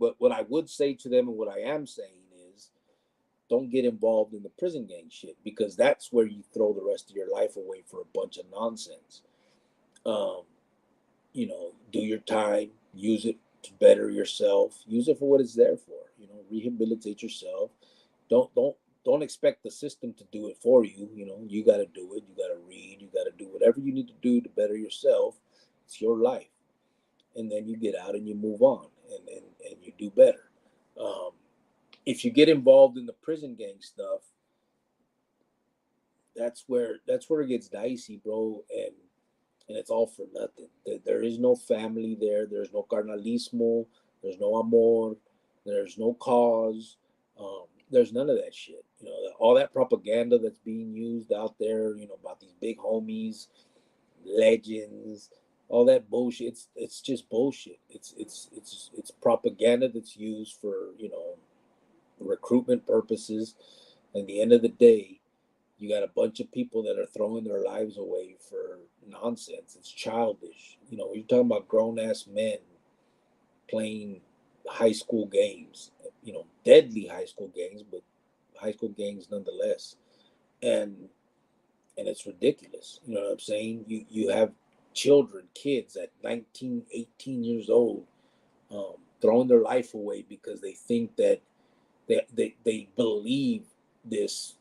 [SPEAKER 1] but what I would say to them and what I am saying is don't get involved in the prison gang shit because that's where you throw the rest of your life away for a bunch of nonsense. Do your time, use it to better yourself, use it for what it's there for. Rehabilitate yourself. Don't expect the system to do it for you. You got to do it. You got to read. You got to do whatever you need to do to better yourself. It's your life, and then you get out and you move on, and you do better. If you get involved in the prison gang stuff, that's where it gets dicey, bro, and it's all for nothing. There is no family there. There's no carnalismo. There's no amor. There's no cause. There's none of that shit. All that propaganda that's being used out there, about these big homies, legends, all that bullshit. It's just bullshit. It's propaganda that's used for, recruitment purposes. At the end of the day, you got a bunch of people that are throwing their lives away for nonsense. It's childish. You're talking about grown-ass men playing high school games, deadly high school games, but high school games nonetheless. And it's ridiculous. You know what I'm saying? You have kids at 19, 18 years old, throwing their life away because they think that they believe this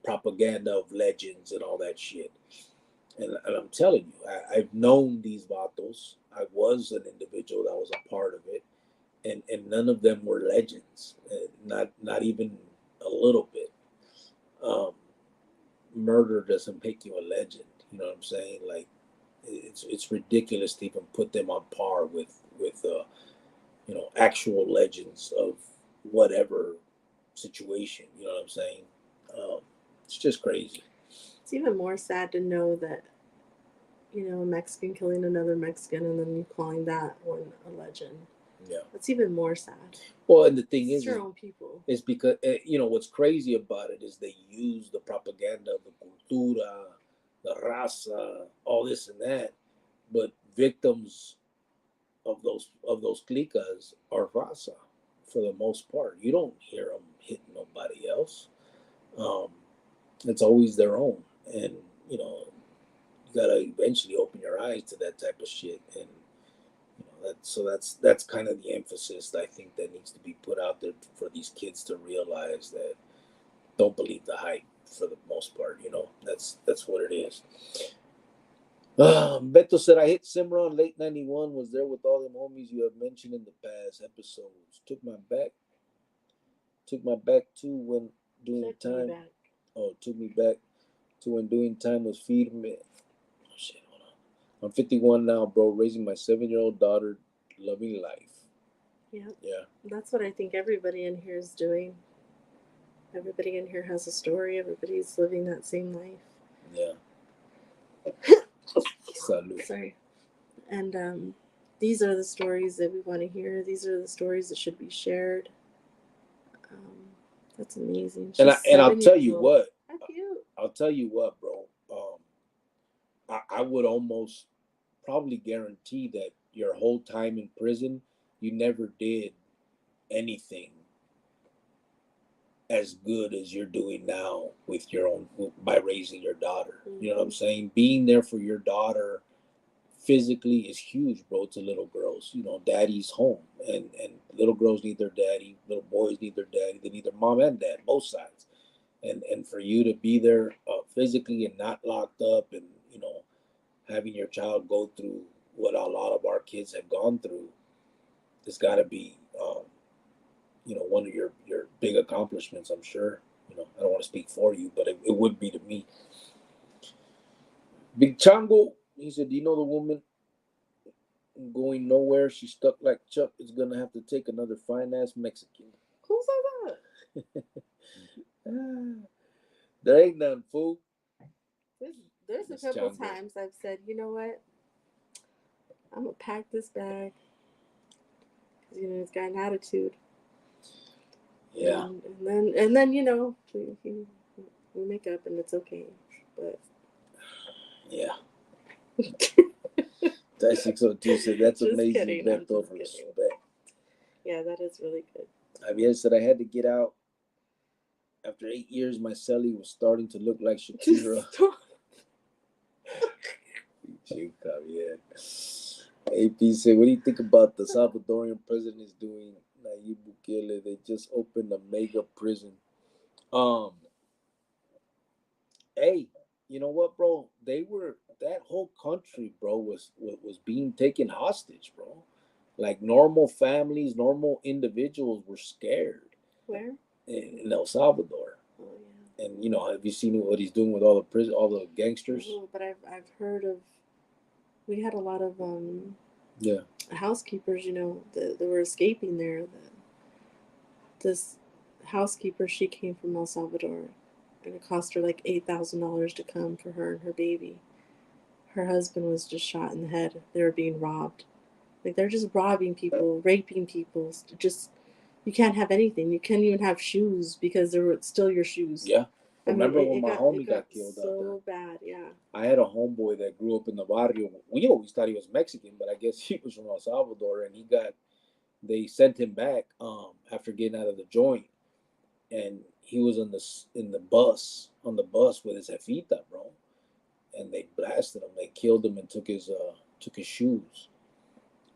[SPEAKER 1] propaganda of legends and all that shit. And I'm telling you, I've known these vatos. I was an individual that was a part of it. And none of them were legends, not even a little bit. murder doesn't make you a legend. You know what I'm saying? Like, it's ridiculous to even put them on par with actual legends of whatever situation. You know what I'm saying? Um, it's just crazy.
[SPEAKER 2] It's even more sad to know that, a Mexican killing another Mexican and then you calling that one a legend.
[SPEAKER 1] Yeah.
[SPEAKER 2] That's even more sad.
[SPEAKER 1] Well, and the thing
[SPEAKER 2] It's
[SPEAKER 1] is,
[SPEAKER 2] your own people.
[SPEAKER 1] it's because what's crazy about it is they use the propaganda of the cultura, the raza, all this and that, but victims of those clicas are raza for the most part. You don't hear them hitting nobody else. Um, it's always their own, and you gotta eventually open your eyes to that type of shit, and that's kind of the emphasis I think that needs to be put out there for these kids to realize that don't believe the hype for the most part. That's what it is. Beto said, I hit Cimarron late 91, was there with all them homies you have mentioned in the past episodes. Took my back to when doing time. Took me back to when doing time was feeding me. Oh, shit, hold on. I'm 51 now, bro, raising my 7-year-old daughter, loving life.
[SPEAKER 2] Yeah.
[SPEAKER 1] Yeah.
[SPEAKER 2] That's what I think everybody in here is doing. Everybody in here has a story. Everybody's living that same life.
[SPEAKER 1] Yeah. Salud.
[SPEAKER 2] Sorry. And these are the stories that we want to hear. These are the stories that should be shared. That's amazing.
[SPEAKER 1] And I'll tell you what.
[SPEAKER 2] How cute.
[SPEAKER 1] I'll tell you what, bro. I would almost probably guarantee that your whole time in prison, you never did anything as good as you're doing now with your own by raising your daughter. Mm-hmm. You know what I'm saying? Being there for your daughter physically is huge, bro, to little girls. Daddy's home, and little girls need their daddy, little boys need their daddy, they need their mom and dad, both sides. And for you to be there physically and not locked up, and having your child go through what a lot of our kids have gone through, it's got to be one of your big accomplishments, I'm sure. I don't want to speak for you, but it would be to me. Big Chango, he said, do you know the woman going nowhere? She's stuck like Chuck. Is going to have to take another fine-ass Mexican.
[SPEAKER 2] Who said
[SPEAKER 1] that? There ain't none, fool.
[SPEAKER 2] There's a couple times I've said, you know what? I'm going to pack this bag. Because, it's got an attitude.
[SPEAKER 1] Yeah.
[SPEAKER 2] And then we make up and it's okay. But
[SPEAKER 1] yeah. That 602 said that's
[SPEAKER 2] just
[SPEAKER 1] amazing.
[SPEAKER 2] Kidding,
[SPEAKER 1] Beto, respect.
[SPEAKER 2] Yeah, that is really good.
[SPEAKER 1] Javier said I had to get out. After 8 years, my celly was starting to look like Shakira. Javier. AP said, what do you think about the Salvadorian president is doing? Nayib Bukele, they just opened a mega prison. Hey, you know what, bro? That whole country, bro, was being taken hostage, bro. Like normal families, normal individuals were scared.
[SPEAKER 2] Where?
[SPEAKER 1] In El Salvador.
[SPEAKER 2] Oh yeah.
[SPEAKER 1] And have you seen what he's doing with all the gangsters?
[SPEAKER 2] Oh, but I've heard of. We had a lot of housekeepers, that were escaping there. This housekeeper, she came from El Salvador, and it cost her like $8,000 to come for her and her baby. Her husband was just shot in the head. They were being robbed. Like, they're just robbing people, raping people. You can't have anything. You can't even have shoes because they were still your shoes.
[SPEAKER 1] Yeah. Remember when my homie got killed out there?
[SPEAKER 2] So bad, yeah.
[SPEAKER 1] I had a homeboy that grew up in the barrio. We always thought he was Mexican, but I guess he was from El Salvador, and they sent him back after getting out of the joint, and he was on the bus with his jefita, bro, and they blasted him. They killed him and took his shoes.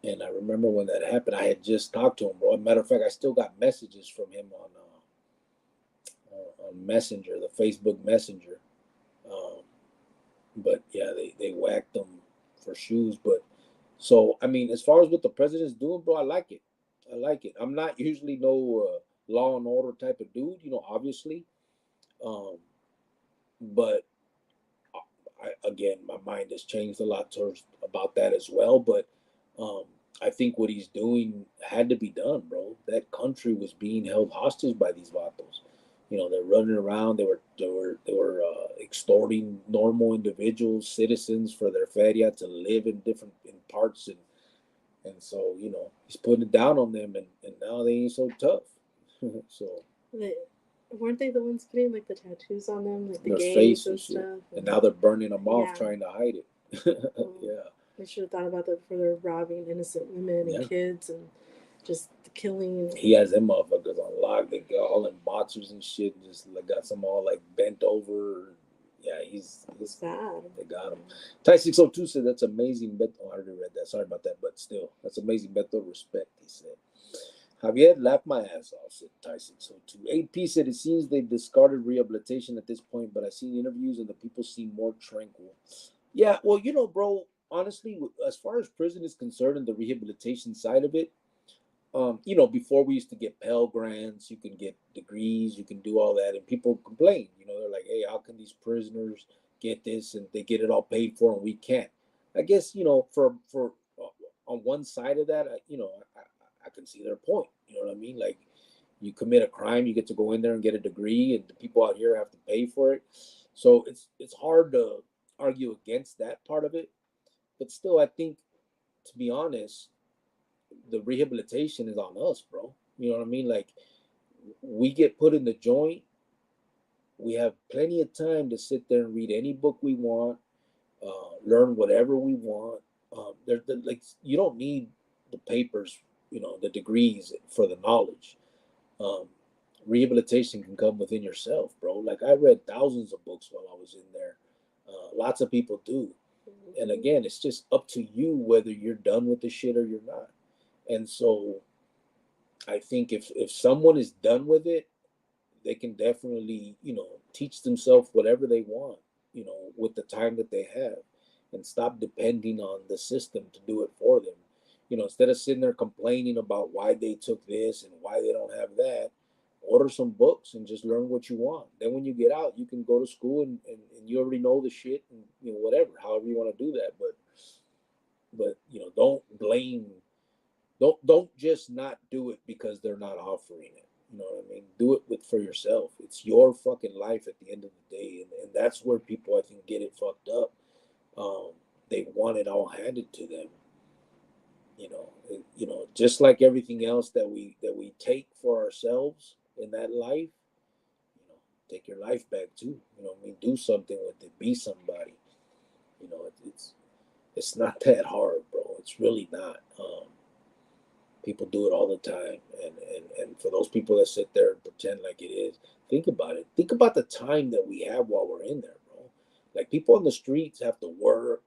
[SPEAKER 1] And I remember when that happened, I had just talked to him, bro. As a matter of fact, I still got messages from him on Messenger, the Facebook Messenger. But yeah, they whacked him for shoes. But so, I mean, as far as what the president's doing, bro, I like it. I'm not usually no law and order type of dude, obviously. but again, my mind has changed a lot towards about that as well. But um, I think what he's doing had to be done, bro. That country was being held hostage by these vatos. They're running around. They were extorting normal individuals, citizens, for their feria to live in different in parts, and so he's putting it down on them, and now they ain't so tough. So
[SPEAKER 2] They, weren't they the ones putting like the tattoos on them, like the
[SPEAKER 1] their
[SPEAKER 2] gangs
[SPEAKER 1] face
[SPEAKER 2] and
[SPEAKER 1] and shit,
[SPEAKER 2] stuff?
[SPEAKER 1] and now they're burning them off,
[SPEAKER 2] Yeah.
[SPEAKER 1] trying to hide it. Yeah.
[SPEAKER 2] They should have thought about that before they're robbing innocent women and kids and just the killing.
[SPEAKER 1] He has them motherfuckers on lock. They got all in boxers and shit. Just like got some all like bent over. Yeah, he's
[SPEAKER 2] sad.
[SPEAKER 1] They got him. Ty 602 said that's amazing. Beto, I already read that. Sorry about that, but still, that's amazing. Beto, respect. He said. Javier laughed my ass off, said Ty 602. AP said it seems they've discarded rehabilitation at this point, but I've seen interviews and the people seem more tranquil. Yeah, well, bro, honestly, as far as prison is concerned and the rehabilitation side of it, before we used to get Pell Grants, you can get degrees, you can do all that, and people complain. They're like, "Hey, how can these prisoners get this and they get it all paid for and we can't?" I guess for on one side of that, I can see their point. You know what I mean? Like, you commit a crime, you get to go in there and get a degree, and the people out here have to pay for it. So it's hard to argue against that part of it, but still, I think, to be honest, the rehabilitation is on us, bro. You know what I mean? Like, we get put in the joint, we have plenty of time to sit there and read any book we want, learn whatever we want. Like, you don't need the papers, the degrees for the knowledge. Um, Rehabilitation can come within yourself, bro. Like, I read thousands of books while I was in there. Lots of people do. And again, it's just up to you whether you're done with the shit or you're not. And so I think if someone is done with it, they can definitely, teach themselves whatever they want, with the time that they have, and stop depending on the system to do it for them. Instead of sitting there complaining about why they took this and why they don't have that, order some books and just learn what you want. Then when you get out, you can go to school and you already know the shit, and whatever, however you want to do that. But don't blame, don't just not do it because they're not offering it. You know what I mean? Do it for yourself. It's your fucking life at the end of the day, and that's where people, I think, get it fucked up. They want it all handed to them. Just like everything else that we take for ourselves in that life. Take your life back too. I mean, do something with it. Be somebody. It's not that hard, bro. It's really not. People do it all the time, and for those people that sit there and pretend like it is, think about it. Think about the time that we have while we're in there, bro. Like, people on the streets have to work,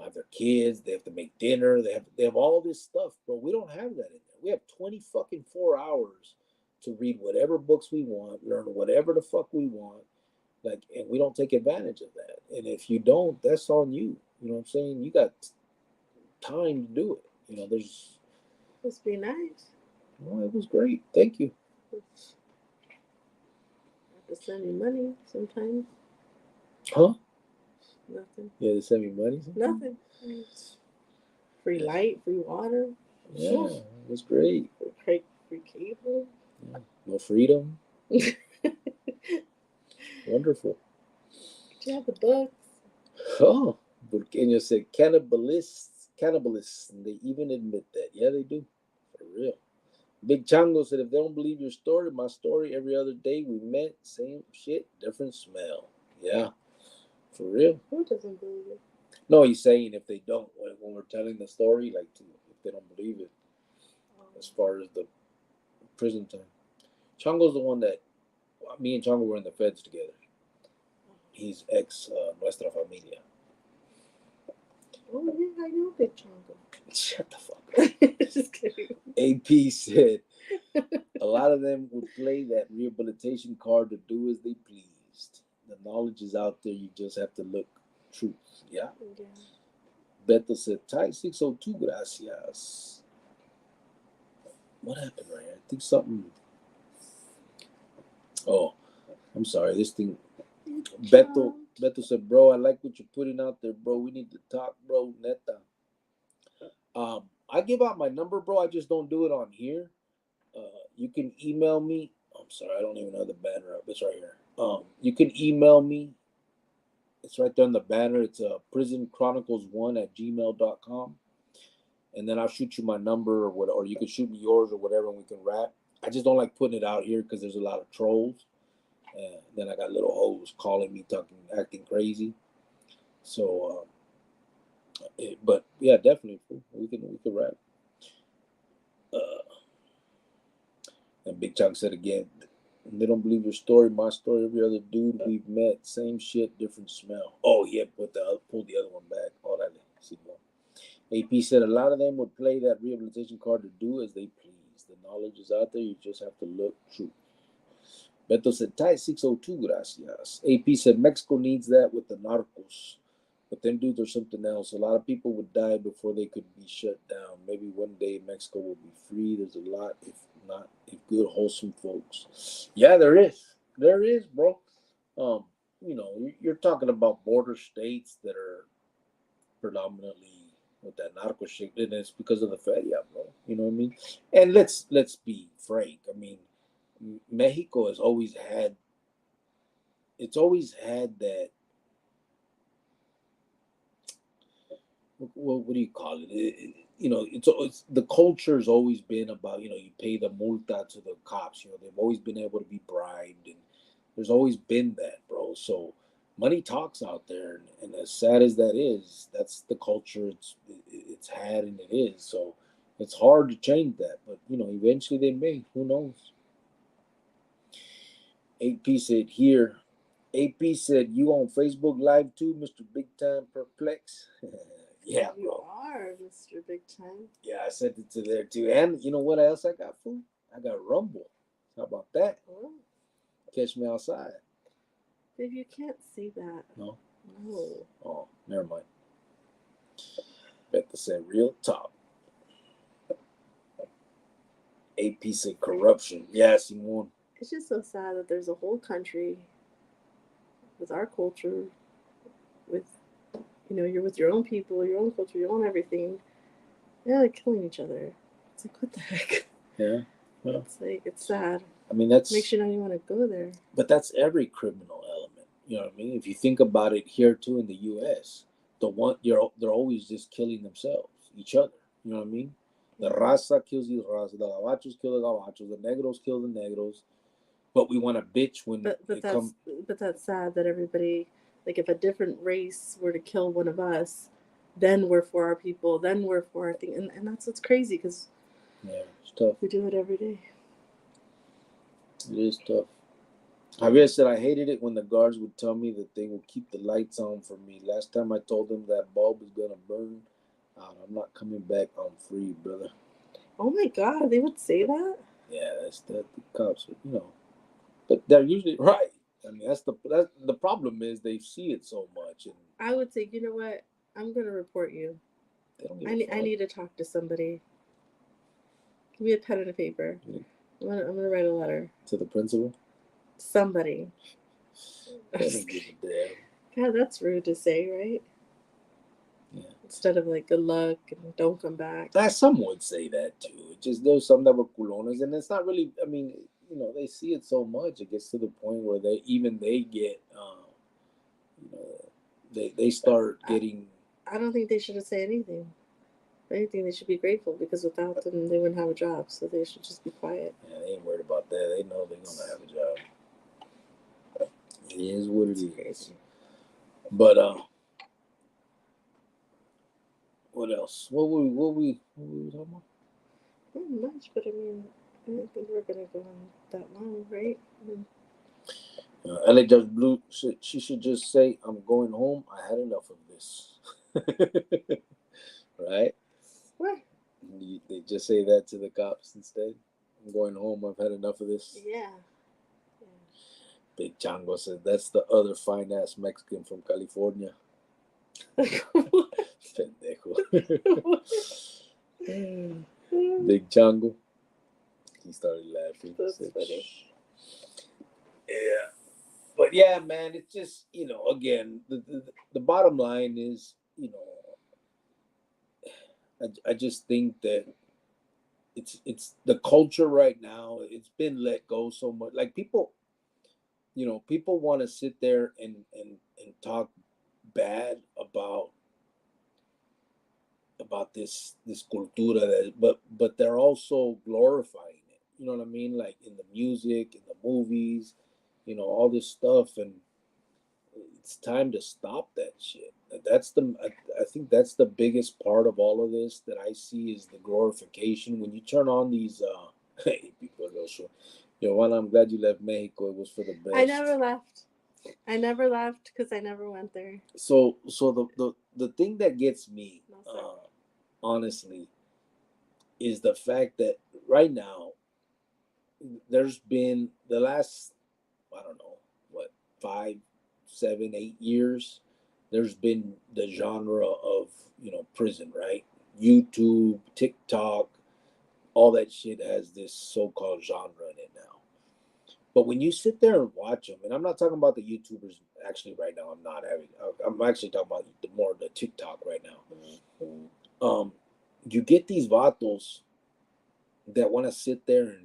[SPEAKER 1] have their kids, they have to make dinner, they have all this stuff, bro. We don't have that in there. We have 20 fucking 4 hours to read whatever books we want, learn whatever the fuck we want, like, and we don't take advantage of that. And if you don't, that's on you. You know what I'm saying? You got time to do it. There's
[SPEAKER 2] Must be nice.
[SPEAKER 1] Oh, it was great. Thank you.
[SPEAKER 2] Have to send me money sometimes.
[SPEAKER 1] Huh?
[SPEAKER 2] Nothing.
[SPEAKER 1] Yeah, they send me money.
[SPEAKER 2] Nothing. Free light, free water.
[SPEAKER 1] Yeah, it was great.
[SPEAKER 2] Free cable.
[SPEAKER 1] Yeah. No freedom. Wonderful.
[SPEAKER 2] Did you have the books?
[SPEAKER 1] Oh, Burqueño said cannibalists, and they even admit that. Yeah, they do. For real. Big Chango said, if they don't believe your story, my story, every other day we met, same shit, different smell. Yeah, for real.
[SPEAKER 2] Who doesn't believe it?
[SPEAKER 1] No, he's saying if they don't, when we're telling the story, like, if they don't believe it, as far as the prison time. Chango's the one that, me and Chango were in the feds together. He's ex Nuestra Familia.
[SPEAKER 2] Oh, yeah, I know Big Chango.
[SPEAKER 1] Shut the fuck up.
[SPEAKER 2] Just kidding.
[SPEAKER 1] AP said a lot of them would play that rehabilitation card to do as they pleased. The knowledge is out there. You just have to look truth. Yeah. Beto said, Ty 602, gracias. What happened right here? I think something. Oh, I'm sorry. This thing. Beto said, bro, I like what you're putting out there, bro. We need to talk, bro. Neta. I give out my number, bro. I just don't do it on here. You can email me. I'm sorry, I don't even have the banner up. It's right here. You can email me. It's right there on the banner. It's prisonchronicles1@gmail.com. And then I'll shoot you my number or what, or you can shoot me yours or whatever, and we can rap. I just don't like putting it out here because there's a lot of trolls. And then I got little hoes calling me, acting crazy. So, but yeah, definitely, we can rap. And Big Chunk said again, they don't believe your story, my story, every other dude we've met, same shit, different smell. Oh, he had pulled the other one back. Oh, that AP said a lot of them would play that rehabilitation card to do as they please. The knowledge is out there. You just have to look true. Beto said, tight 602, gracias. AP said, Mexico needs that with the narcos. But them dudes are something else. A lot of people would die before they could be shut down. Maybe one day Mexico will be free. There's a lot, if good, wholesome folks. Yeah, there is. There is, bro. You're talking about border states that are predominantly with that narco shit, and it's because of the feria, bro. You know what I mean? And let's be frank. I mean, Mexico has always had that. What do you call it? It's the culture's always been about, you pay the multa to the cops. They've always been able to be bribed, and there's always been that, bro. So money talks out there, and as sad as that is, that's the culture it's had, and it is. So it's hard to change that, but eventually they may. Who knows? AP said here. AP said, you on Facebook Live too, Mr. Big Time Perplex? Yeah, bro.
[SPEAKER 2] You are Mr. Big Time.
[SPEAKER 1] Yeah, I sent it to there too. And you know what else I got, fool? I got Rumble. How about that?
[SPEAKER 2] Oh.
[SPEAKER 1] Catch me outside.
[SPEAKER 2] Babe, you can't say that.
[SPEAKER 1] No?
[SPEAKER 2] No.
[SPEAKER 1] Oh, never mind. Beto said real talk. AP said corruption. Yeah, Simone.
[SPEAKER 2] It's just so sad that there's a whole country with our culture, with you're with your own people, your own culture, your own everything. They're like killing each other. It's like, what the heck?
[SPEAKER 1] Yeah. Well,
[SPEAKER 2] it's sad.
[SPEAKER 1] I mean, that's
[SPEAKER 2] makes you not even want to go there.
[SPEAKER 1] But that's every criminal element. You know what I mean? If you think about it here too in the U.S., they're always just killing themselves, each other. You know what I mean? The raza kills the raza, the gabachos kill the gabachos, the negros kill the negros. But we want to bitch when
[SPEAKER 2] but that's sad that everybody, like, if a different race were to kill one of us, then we're for our people, then we're for our thing, and that's what's crazy, because
[SPEAKER 1] it's tough.
[SPEAKER 2] We do it every day.
[SPEAKER 1] It is tough. Javier said, I hated it when the guards would tell me that they would keep the lights on for me. Last time I told them that bulb is going to burn out. I'm not coming back. I'm free, brother.
[SPEAKER 2] Oh, my God. They would say that?
[SPEAKER 1] Yeah, that's the cops, But they're usually right. I mean, that's the problem is they see it so much. And
[SPEAKER 2] I would say, you know what? I'm going to report you. I need to talk to somebody. Give me a pen and a paper. I'm gonna write a letter.
[SPEAKER 1] To the principal?
[SPEAKER 2] Somebody.
[SPEAKER 1] I don't give a damn.
[SPEAKER 2] God, that's rude to say, right?
[SPEAKER 1] Yeah.
[SPEAKER 2] Instead of like, good luck and don't come back.
[SPEAKER 1] Some would say that too. It's just there's some that were culones, and it's not really, I mean, they see it so much, it gets to the point where they get, they start getting.
[SPEAKER 2] I don't think they should have said anything. If anything, they should be grateful, because without them, they wouldn't have a job. So they should just be quiet.
[SPEAKER 1] Yeah, they ain't worried about that. They know they're gonna have a job. It is what it is. But what else? What were we talking about?
[SPEAKER 2] Not much, but I mean, I don't think we're gonna go on that long, right?
[SPEAKER 1] LA Judge Blue, she should just say, I'm going home. I had enough of this. Right?
[SPEAKER 2] What?
[SPEAKER 1] They just say that to the cops instead. I'm going home. I've had enough of this.
[SPEAKER 2] Yeah.
[SPEAKER 1] Big Chango says, that's the other fine-ass Mexican from California. Pendejo. Big Chango. He started laughing.
[SPEAKER 2] That's funny.
[SPEAKER 1] Yeah. But But yeah, man, it's just, again, the bottom line is, I just think that it's the culture right now. It's been let go so much. Like people want to sit there and talk bad about this cultura that, but they're also glorifying it. You know what I mean? Like in the music, in the movies, all this stuff, and it's time to stop that shit. I think that's the biggest part of all of this that I see is the glorification. When you turn on these, hey, people go sure. Juan, I'm glad you left Mexico. It was for the best.
[SPEAKER 2] I never left. I never left because I never went there.
[SPEAKER 1] So the thing that gets me, honestly, is the fact that right now there's been the last, I don't know, what, 5, 7, 8 years, there's been the genre of, prison, right? YouTube, TikTok, all that shit has this so-called genre in it now. But when you sit there and watch them, and I'm not talking about the YouTubers actually right now, I'm actually talking about more the TikTok right now. You get these vatos that want to sit there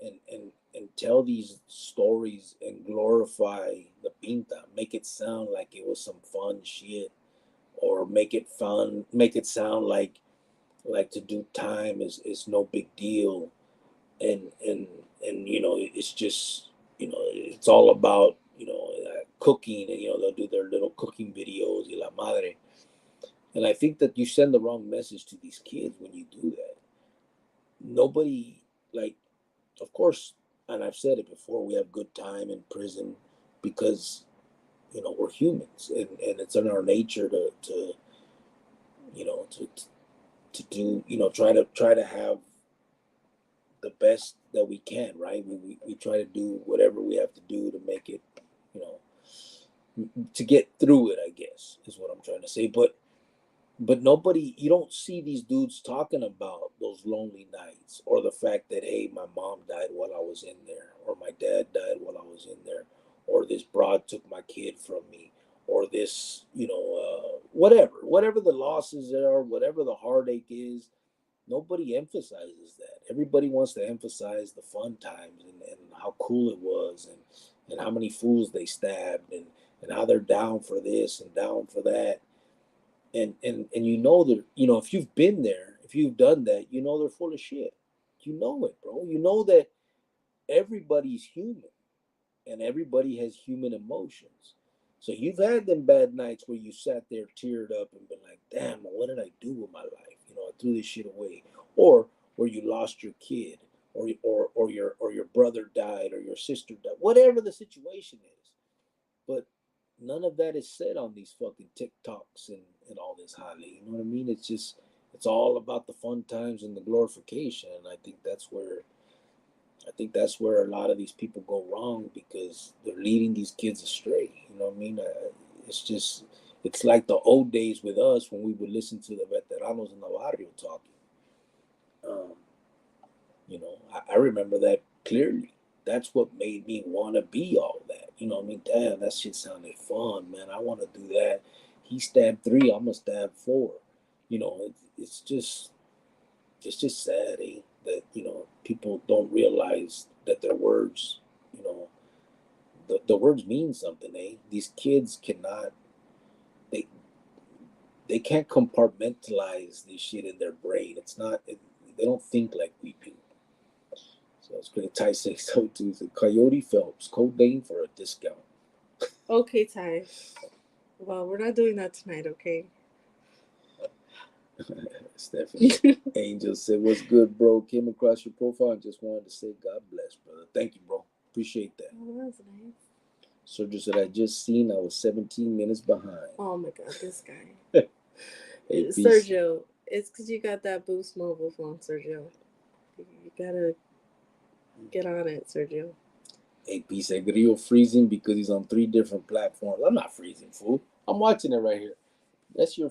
[SPEAKER 1] and tell these stories and glorify the pinta, make it sound like it was some fun shit, or make it sound like to do time is no big deal, and it's just it's all about cooking, and they'll do their little cooking videos y la madre. And I think that you send the wrong message to these kids when you do that. Nobody, like, of course, and I've said it before, we have good time in prison because we're humans, and it's in our nature to you know to to do try to have the best that we can, right? We try to do whatever we have to do to make it, you know to get through it, I guess, is what I'm trying to say. But nobody, you don't see these dudes talking about those lonely nights, or the fact that, hey, my mom died while I was in there, or my dad died while I was in there, or this broad took my kid from me, or this, whatever the losses are, whatever the heartache is. Nobody emphasizes that. Everybody wants to emphasize the fun times, and how cool it was, and how many fools they stabbed, and how they're down for this and down for that. And that, if you've been there, if you've done that, they're full of shit. You know it, bro. You know that everybody's human, and everybody has human emotions. So you've had them bad nights where you sat there teared up and been like, damn, what did I do with my life? I threw this shit away. Or where you lost your kid, or your brother died, or your sister died, whatever the situation is. But none of that is said on these fucking TikToks and all this holly. You know what I mean? It's all about the fun times and the glorification. And I think that's where a lot of these people go wrong, because they're leading these kids astray. You know what I mean? It's like the old days with us when we would listen to the veteranos in the barrio talking. Um, I remember that clearly. That's what made me want to be all that. You know what I mean? Damn, that shit sounded fun, man. I want to do that. He stabbed 3, I'm gonna stab 4. It's just sad, that people don't realize that their words, you know, the words mean something, These kids cannot, they they can't compartmentalize this shit in their brain. They don't think like we do. So it's great. Ty 602 is a Coyote Phelps, code name for a discount.
[SPEAKER 2] Okay, Ty. Well, we're not doing that tonight, okay?
[SPEAKER 1] Stephanie Angel said, "What's good, bro? Came across your profile and just wanted to say God bless, brother. Thank you, bro. Appreciate that."
[SPEAKER 2] Oh, that's nice.
[SPEAKER 1] Sergio said, "I just seen I was 17 minutes behind."
[SPEAKER 2] Oh my God, this guy.
[SPEAKER 1] Hey,
[SPEAKER 2] Sergio, it's because you got that Boost mobile phone, Sergio. You gotta get on it, Sergio.
[SPEAKER 1] AP said, "Grillo freezing because he's on 3 different platforms." I'm not freezing, fool. I'm watching it right here. That's your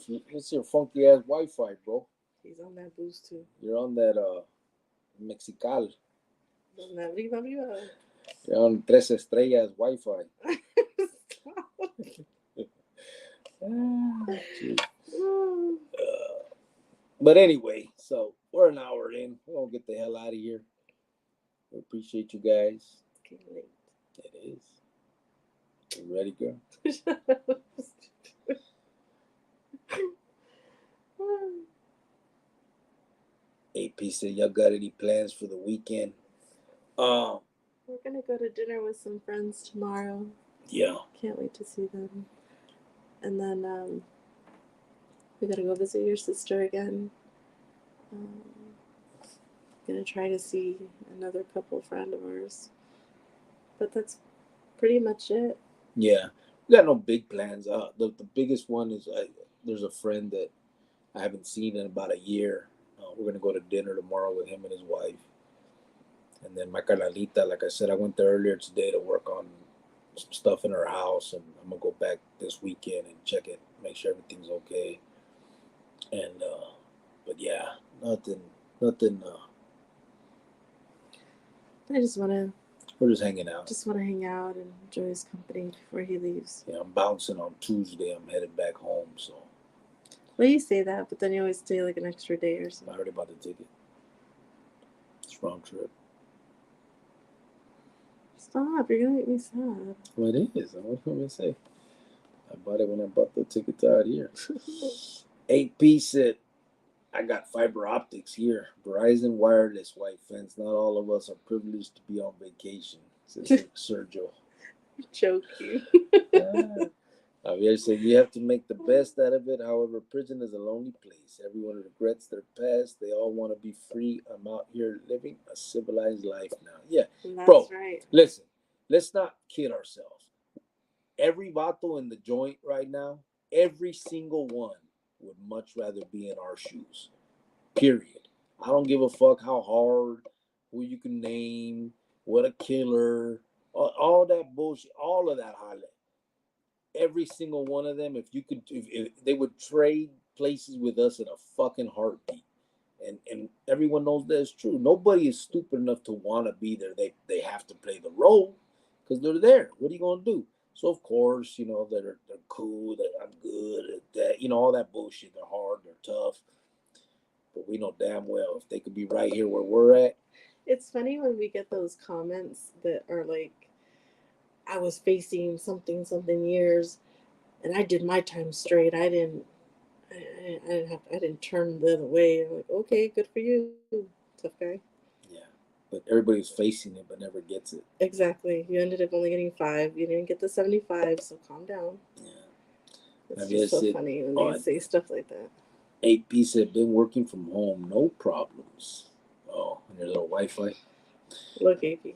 [SPEAKER 1] funky ass Wi-Fi, bro.
[SPEAKER 2] He's on that Boost too.
[SPEAKER 1] You're on that Mexical.
[SPEAKER 2] On that Viva Viva.
[SPEAKER 1] You're on Tres Estrellas Wi-Fi. Jeez. But anyway, so we're an hour in. We're gonna get the hell out of here. We appreciate you guys.
[SPEAKER 2] Okay, wait.
[SPEAKER 1] It is. You ready, girl? AP said, y'all got any plans for the weekend?
[SPEAKER 2] We're gonna go to dinner with some friends tomorrow.
[SPEAKER 1] Yeah.
[SPEAKER 2] Can't wait to see them. And then we gotta go visit your sister again. Gonna try to see another couple friend of ours. But that's pretty much it.
[SPEAKER 1] Yeah. We got no big plans. The biggest one is there's a friend that I haven't seen in about a year. We're going to go to dinner tomorrow with him and his wife. And then my carnalita, like I said, I went there earlier today to work on some stuff in her house. And I'm going to go back this weekend and check it, make sure everything's okay. And, but yeah, nothing.
[SPEAKER 2] I just want to.
[SPEAKER 1] We're just hanging out.
[SPEAKER 2] Just want to hang out and enjoy his company before he leaves.
[SPEAKER 1] Yeah, I'm bouncing on Tuesday. I'm headed back home, so.
[SPEAKER 2] Well, you say that, but then you always stay like an extra day or something.
[SPEAKER 1] I already bought the ticket. It's round trip.
[SPEAKER 2] Stop, you're going to make me sad.
[SPEAKER 1] Well, it is. What do you want me to say? I bought it when I bought the tickets out here. 8P said, I got fiber optics here. Verizon wireless white fence. Not all of us are privileged to be on vacation, says Sergio.
[SPEAKER 2] Joking.
[SPEAKER 1] Javier said, you have to make the best out of it. However, prison is a lonely place. Everyone regrets their past. They all want to be free. I'm out here living a civilized life now. Yeah.
[SPEAKER 2] That's
[SPEAKER 1] Bro,
[SPEAKER 2] right.
[SPEAKER 1] Listen, let's not kid ourselves. Every vato in the joint right now, every single one would much rather be in our shoes. Period. I don't give a fuck how hard, who you can name, what a killer, all that bullshit, all of that highlight. Every single one of them, if they would trade places with us in a fucking heartbeat. And everyone knows that it's true. Nobody is stupid enough to want to be there. They have to play the role because they're there. What are you going to do? So, of course, they're cool, that I'm good at that, all that bullshit. They're hard, they're tough. But we know damn well if they could be right here where we're at.
[SPEAKER 2] It's funny when we get those comments that are like, I was facing something years and I did my time straight. I didn't turn the other way. I'm like, okay, good for you, tough guy.
[SPEAKER 1] Yeah. But everybody's facing it but never gets it.
[SPEAKER 2] Exactly. You ended up only getting 5. You didn't get the 75, so calm down. Yeah. It's just so funny when they say stuff like that.
[SPEAKER 1] 8P said, been working from home, no problems. Oh, and there's a little Wi-Fi.
[SPEAKER 2] Look, AP.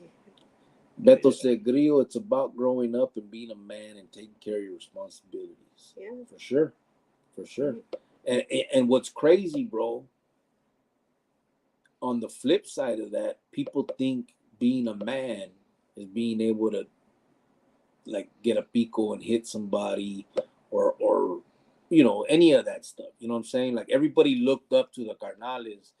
[SPEAKER 1] Beto said, Grillo, it's about growing up and being a man and taking care of your responsibilities.
[SPEAKER 2] Yeah.
[SPEAKER 1] For sure. For sure. And what's crazy, bro, on the flip side of that, people think being a man is being able to, like, get a pico and hit somebody or any of that stuff. You know what I'm saying? Like, everybody looked up to the carnales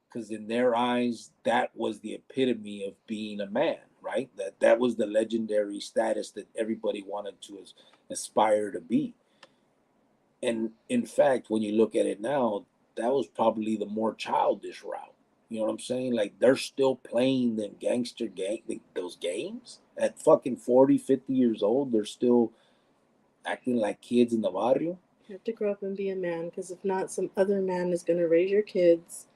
[SPEAKER 1] because in their eyes, that was the epitome of being a man, right? That was the legendary status that everybody wanted to aspire to be. And in fact, when you look at it now, that was probably the more childish route. You know what I'm saying? Like, they're still playing them gangster those games at fucking 40, 50 years old. They're still acting like kids in the barrio.
[SPEAKER 2] You have to grow up and be a man, because if not, some other man is going to raise your kids.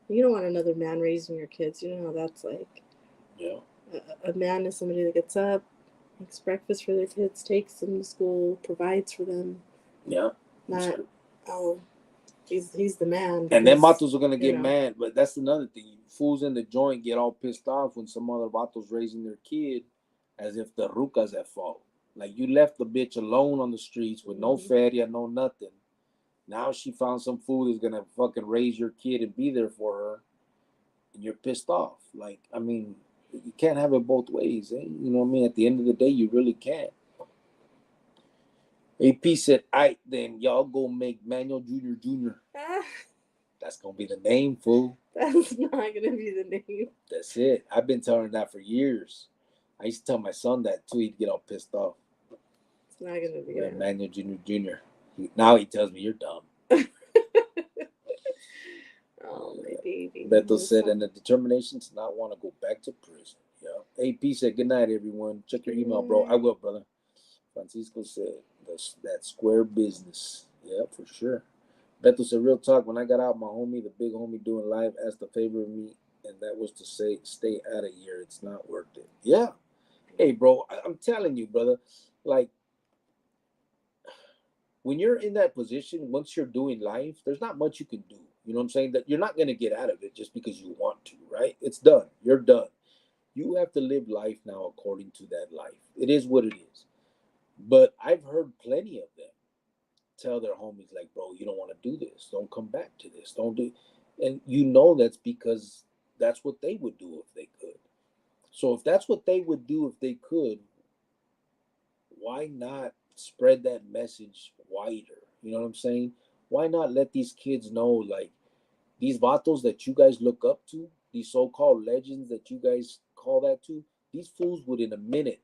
[SPEAKER 2] You don't want another man raising your kids. You know how that's like.
[SPEAKER 1] Yeah.
[SPEAKER 2] A man is somebody that gets up, makes breakfast for their kids, takes them to school, provides for them.
[SPEAKER 1] Yeah.
[SPEAKER 2] Not, he's the man.
[SPEAKER 1] And then vatos are going to get mad. But that's another thing. Fools in the joint get all pissed off when some other vatos raising their kid as if the ruca's at fault. Like, you left the bitch alone on the streets with no feria, no nothing. Now she found some fool that's going to fucking raise your kid and be there for her. And you're pissed off. Like, I mean, you can't have it both ways. Eh? You know what I mean? At the end of the day, you really can't. AP said, then y'all go make Manuel Jr. That's going to be the name, fool.
[SPEAKER 2] That's not going to be the name.
[SPEAKER 1] That's it. I've been telling her that for years. I used to tell my son that, too. He'd get all pissed off.
[SPEAKER 2] It's not going to be
[SPEAKER 1] Manuel Jr. Now he tells me you're dumb.
[SPEAKER 2] Oh, my baby.
[SPEAKER 1] Beto said, and the determination to not want to go back to prison. Yeah. AP said, good night, everyone. Check your email, bro. I will, brother. Francisco said, that square business. Yeah, for sure. Beto said, real talk, when I got out, my homie, the big homie doing live, asked a favor of me, and that was to say, stay out of here. It's not worth it. Yeah. Hey, bro, I'm telling you, brother, like, when you're in that position, once you're doing life, there's not much you can do. You know what I'm saying? That you're not going to get out of it just because you want to, right? It's done. You're done. You have to live life now according to that life. It is what it is. But I've heard plenty of them tell their homies, like, bro, you don't want to do this. Don't come back to this. Don't do. And you know that's because that's what they would do if they could. So if that's what they would do if they could, why not spread that message wider? You know what I'm saying? Why not let these kids know, like, these vatos that you guys look up to, these so-called legends that you guys call that to, these fools would in a minute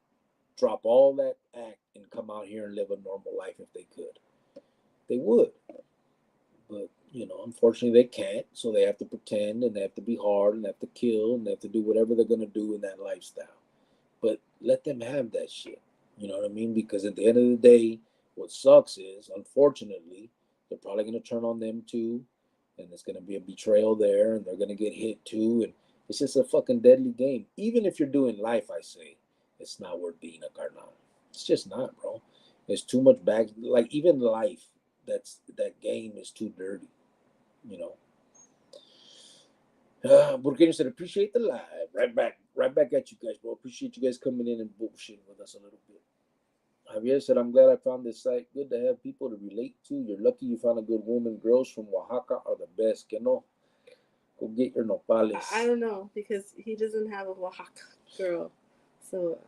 [SPEAKER 1] drop all that act and come out here and live a normal life if they could. They would. But, unfortunately they can't, so they have to pretend and they have to be hard and they have to kill and they have to do whatever they're going to do in that lifestyle. But let them have that shit. You know what I mean? Because at the end of the day, what sucks is, unfortunately, they're probably going to turn on them too. And there's going to be a betrayal there. And they're going to get hit too. And it's just a fucking deadly game. Even if you're doing life, I say, it's not worth being a carnal. It's just not, bro. There's too much back. Like, even life, that game is too dirty. Burkina said, appreciate the live. Right back at you guys, bro. Appreciate you guys coming in and bullshitting with us a little bit. Javier said, I'm glad I found this site. Good to have people to relate to. You're lucky you found a good woman. Girls from Oaxaca are the best. Que no? Go get your nopales.
[SPEAKER 2] I don't know, because he doesn't have a Oaxaca girl. So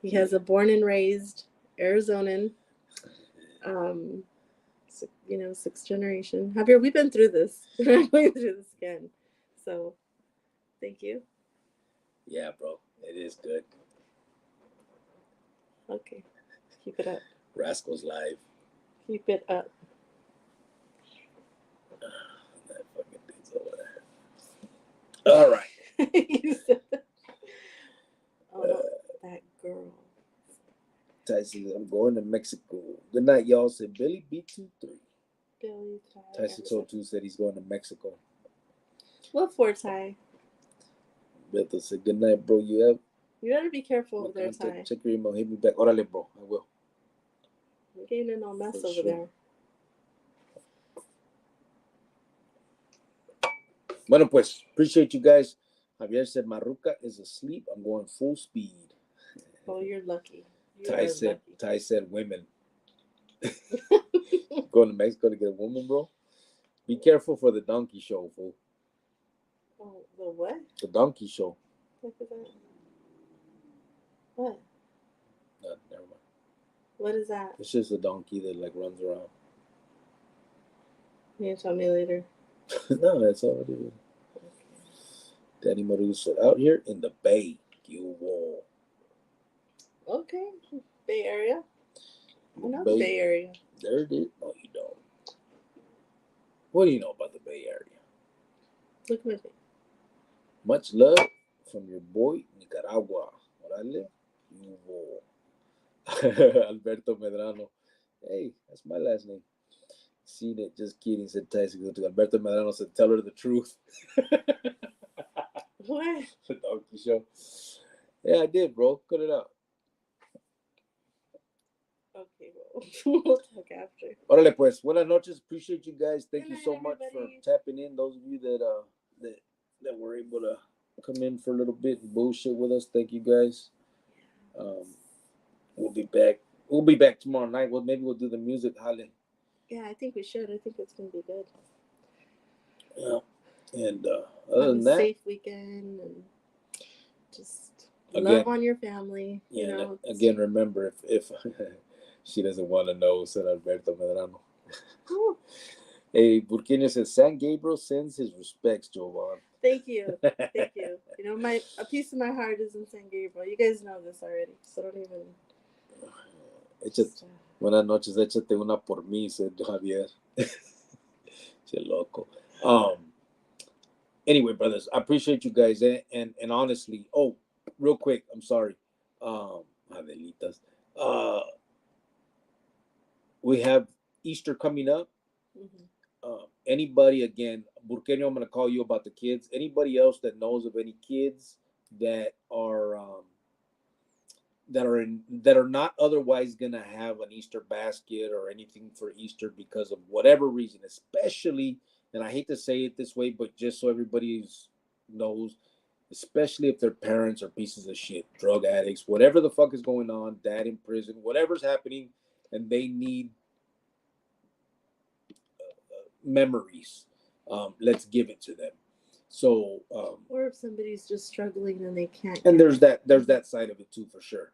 [SPEAKER 2] he has a born and raised Arizonan, sixth generation. Javier, we've been through this. We're not going through this again. So thank you.
[SPEAKER 1] Yeah, bro. It is good.
[SPEAKER 2] Okay. Keep it up.
[SPEAKER 1] Rascals Live.
[SPEAKER 2] Keep it up.
[SPEAKER 1] That fucking thing's over there. All right.
[SPEAKER 2] You said that. Oh, no, that girl.
[SPEAKER 1] Tyson, I'm going to Mexico. Good night, y'all. Said Billy B23.
[SPEAKER 2] Billy
[SPEAKER 1] Tyson Told 2 said he's going to Mexico.
[SPEAKER 2] What for, Ty?
[SPEAKER 1] Beto said, good night, bro. You
[SPEAKER 2] better be careful over there, Ty.
[SPEAKER 1] Check your email. Hit me back. Órale, bro. I will.
[SPEAKER 2] You're getting in all mess over there.
[SPEAKER 1] Bueno, pues, appreciate you guys. Javier said, Maruca is asleep. I'm going full speed.
[SPEAKER 2] Oh, you're lucky.
[SPEAKER 1] Ty said women. Going to Mexico to get a woman, bro? Be careful for the donkey show, fool.
[SPEAKER 2] Oh, the what?
[SPEAKER 1] The donkey show.
[SPEAKER 2] What is that? What?
[SPEAKER 1] No, never mind.
[SPEAKER 2] What is that?
[SPEAKER 1] It's just a donkey that, like, runs around.
[SPEAKER 2] You can tell me later.
[SPEAKER 1] No, that's all it is. Okay. Danny Maru said, out here in the Bay, you wall.
[SPEAKER 2] Okay. Bay Area? I know the Bay Area.
[SPEAKER 1] There it is. No, you don't. What do you know about the Bay Area?
[SPEAKER 2] Look with me.
[SPEAKER 1] Much love from your boy, Nicaragua. Orale, you wall. Alberto Medrano. Hey, that's my last name. Seen it, just kidding, said Tyson. Alberto Medrano said, tell her the truth.
[SPEAKER 2] What?
[SPEAKER 1] The donkey show. Yeah, I did, bro. Cut it out.
[SPEAKER 2] Okay, well, we'll talk after.
[SPEAKER 1] Órale, pues. Buenas noches. Appreciate you guys. Thank you so much for tapping in. Those of you that were able to come in for a little bit and bullshit with us. Thank you guys. We'll be back. We'll be back tomorrow night. Well, maybe we'll do the music, Holly.
[SPEAKER 2] Yeah, I think we should. I think it's gonna be good.
[SPEAKER 1] Yeah, and other than that,
[SPEAKER 2] safe weekend and just love on your family.
[SPEAKER 1] Yeah, again, remember if she doesn't want to know, said Alberto Medrano. Hey, Burkina says San Gabriel sends his respects, Jovan.
[SPEAKER 2] Thank you. Thank you. A piece of my heart is in San Gabriel. You guys know this already, so don't even.
[SPEAKER 1] It's just Buenas noches, échate una por mí, said Javier. Che loco. Anyway, brothers, I appreciate you guys, and honestly, oh, real quick, I'm sorry, Adelitas, we have Easter coming up.
[SPEAKER 2] Mhm.
[SPEAKER 1] Anybody, again, Burqueño, I'm gonna call you about the kids. Anybody else that knows of any kids that are that are not otherwise gonna have an Easter basket or anything for Easter because of whatever reason, especially, and I hate to say it this way, but just so everybody knows, especially if their parents are pieces of shit, drug addicts, whatever the fuck is going on, dad in prison, whatever's happening, and they need memories. Let's give it to them. So,
[SPEAKER 2] Or if somebody's just struggling and they can't.
[SPEAKER 1] and
[SPEAKER 2] get
[SPEAKER 1] there's that side of it too, for sure.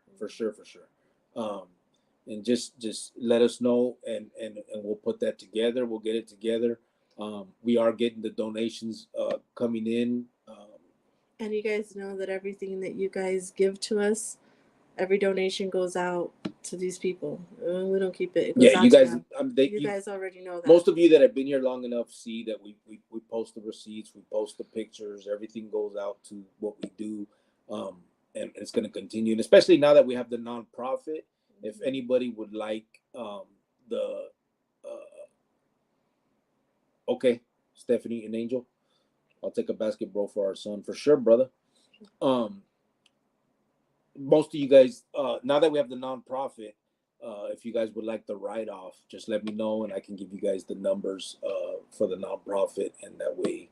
[SPEAKER 1] Um, and just let us know, and we'll put that together. We'll get it together. We are getting the donations coming in.
[SPEAKER 2] And you guys know that everything that you guys give to us, every donation goes out to these people. We don't keep it. It goes
[SPEAKER 1] Yeah,
[SPEAKER 2] out
[SPEAKER 1] you
[SPEAKER 2] to
[SPEAKER 1] guys,
[SPEAKER 2] them. You guys already know that.
[SPEAKER 1] Most of you that have been here long enough see that we post the receipts, we post the pictures, everything goes out to what we do, and it's going to continue. And especially now that we have the nonprofit, if anybody would like the okay, Stephanie and Angel, I'll take a basketball for our son for sure, brother. Most of you guys, now that we have the nonprofit, if you guys would like the write-off, just let me know, and I can give you guys the numbers for the nonprofit, and that way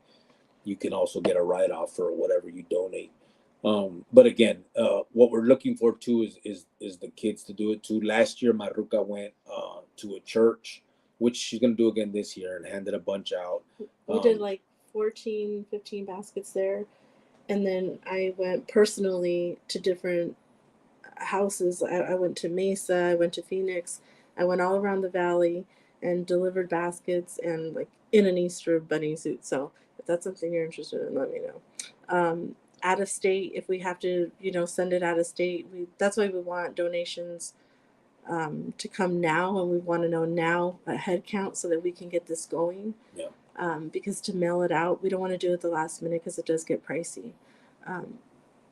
[SPEAKER 1] you can also get a write-off for whatever you donate. But again, what we're looking for too is the kids to do it too. Last year, Maruka went to a church, which she's gonna do again this year, and handed a bunch out.
[SPEAKER 2] We did like 14, 15 baskets there. And then I went personally to different houses. I went to Mesa, I went to Phoenix, I went all around the valley and delivered baskets and like in an Easter bunny suit. So if that's something you're interested in, let me know. Out of state, if we have to, send it out of state, that's why we want donations to come now, and we want to know now a head count so that we can get this going.
[SPEAKER 1] Yeah.
[SPEAKER 2] Because to mail it out, we don't want to do it the last minute because it does get pricey.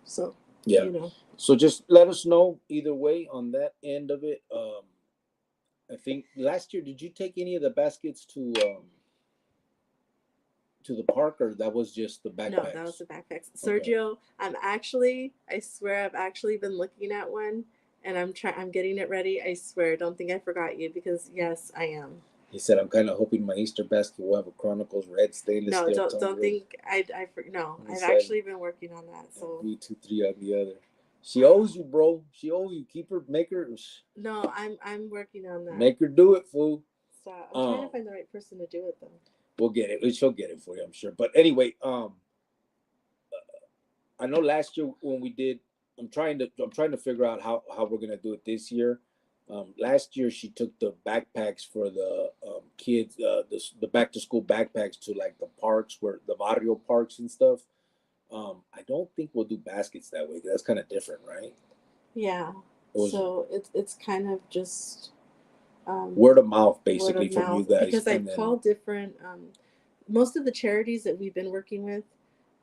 [SPEAKER 2] So
[SPEAKER 1] yeah. So just let us know either way on that end of it. I think last year, did you take any of the baskets to the park, or that was just the backpacks?
[SPEAKER 2] No, that was the backpacks. Sergio, okay. I swear I've actually been looking at one, and I'm getting it ready. I swear, don't think I forgot you, because yes, I am.
[SPEAKER 1] He said, "I'm kind of hoping my Easter basket will have a Chronicles red stainless steel."
[SPEAKER 2] No, don't think no. I've actually been working on that. So
[SPEAKER 1] 3 on the other. She owes you, bro. She owes you. Make her.
[SPEAKER 2] No, I'm working on that.
[SPEAKER 1] Make her do it, fool.
[SPEAKER 2] Stop. I'm trying to find the right person to do it though.
[SPEAKER 1] We'll get it. She'll get it for you, I'm sure. But anyway, I know last year when we did, I'm trying to figure out how we're gonna do it this year. Last year she took the backpacks for the kids, the back to school backpacks to like the parks, where the barrio parks and stuff. I don't think we'll do baskets that way. That's kind of different, right?
[SPEAKER 2] Yeah. So it's kind of just
[SPEAKER 1] word of mouth, basically, from you guys.
[SPEAKER 2] Because I call different. Most of the charities that we've been working with,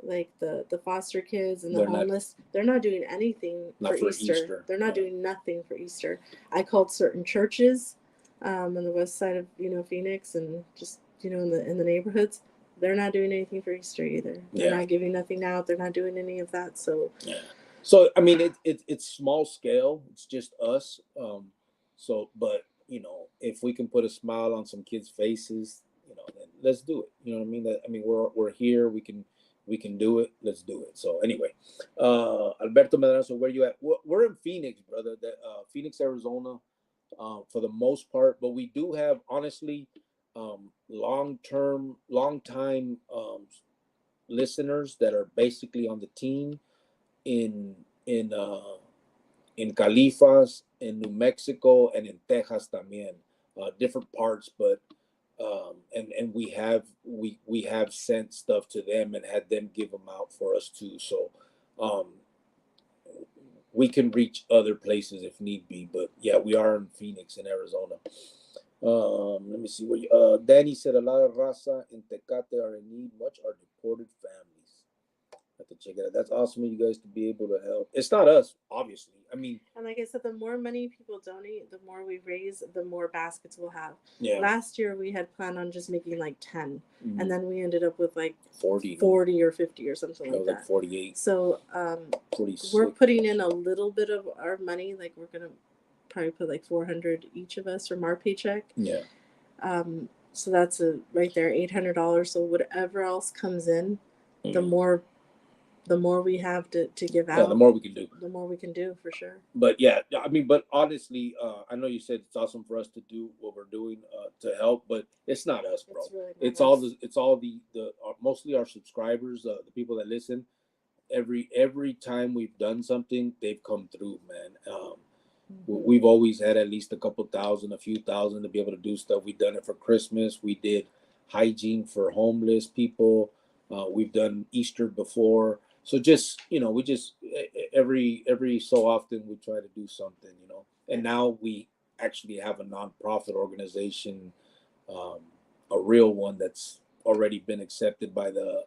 [SPEAKER 2] like the foster kids and the homeless, they're not doing anything for Easter. They're not doing nothing for Easter. I called certain churches on the west side of Phoenix, and just in the neighborhoods. They're not doing anything for Easter either. They're not giving nothing out. They're not doing any of that. So
[SPEAKER 1] so I mean, it's small scale. It's just us. So, but if we can put a smile on some kids' faces, then let's do it. You know what I mean? We're here. We can do it. Let's do it. So anyway, Alberto Medrano, where you at? We're in Phoenix, brother. Phoenix, Arizona, for the most part. But we do have, honestly, long time listeners that are basically on the team in Califas, in New Mexico, and in Texas también, different parts, but and we have sent stuff to them and had them give them out for us too. So we can reach other places if need be. But yeah, we are in Phoenix, in Arizona. Let me see what Danny said. A lot of raza in Tecate are in need. Much are deported families. Have to check it out. That's awesome of you guys to be able to help. It's not us, obviously. I mean,
[SPEAKER 2] and like I said, the more money people donate, the more we raise, the more baskets we'll have.
[SPEAKER 1] yeah.
[SPEAKER 2] Last year we had planned on just making like 10,
[SPEAKER 1] Mhm.
[SPEAKER 2] and then we ended up with like
[SPEAKER 1] 40
[SPEAKER 2] or 50 or something like that.
[SPEAKER 1] Like 48.
[SPEAKER 2] So
[SPEAKER 1] 46.
[SPEAKER 2] we're putting in a little bit of our money. Like we're gonna probably put like $400 each of us from our paycheck.
[SPEAKER 1] Yeah.
[SPEAKER 2] So that's right there, $800. So whatever else comes in, the more we have to give out.
[SPEAKER 1] Yeah, the more we can do.
[SPEAKER 2] The more we can do, for sure.
[SPEAKER 1] But yeah, I mean, but honestly, I know you said it's awesome for us to do what we're doing to help, but it's not us, bro. It's all the mostly our subscribers, the people that listen. Every time we've done something, they've come through, man. We've always had at least a couple thousand, a few thousand to be able to do stuff. We've done it for Christmas. We did hygiene for homeless people. We've done Easter before. So just, we just every so often we try to do something, and now we actually have a nonprofit organization, a real one that's already been accepted by the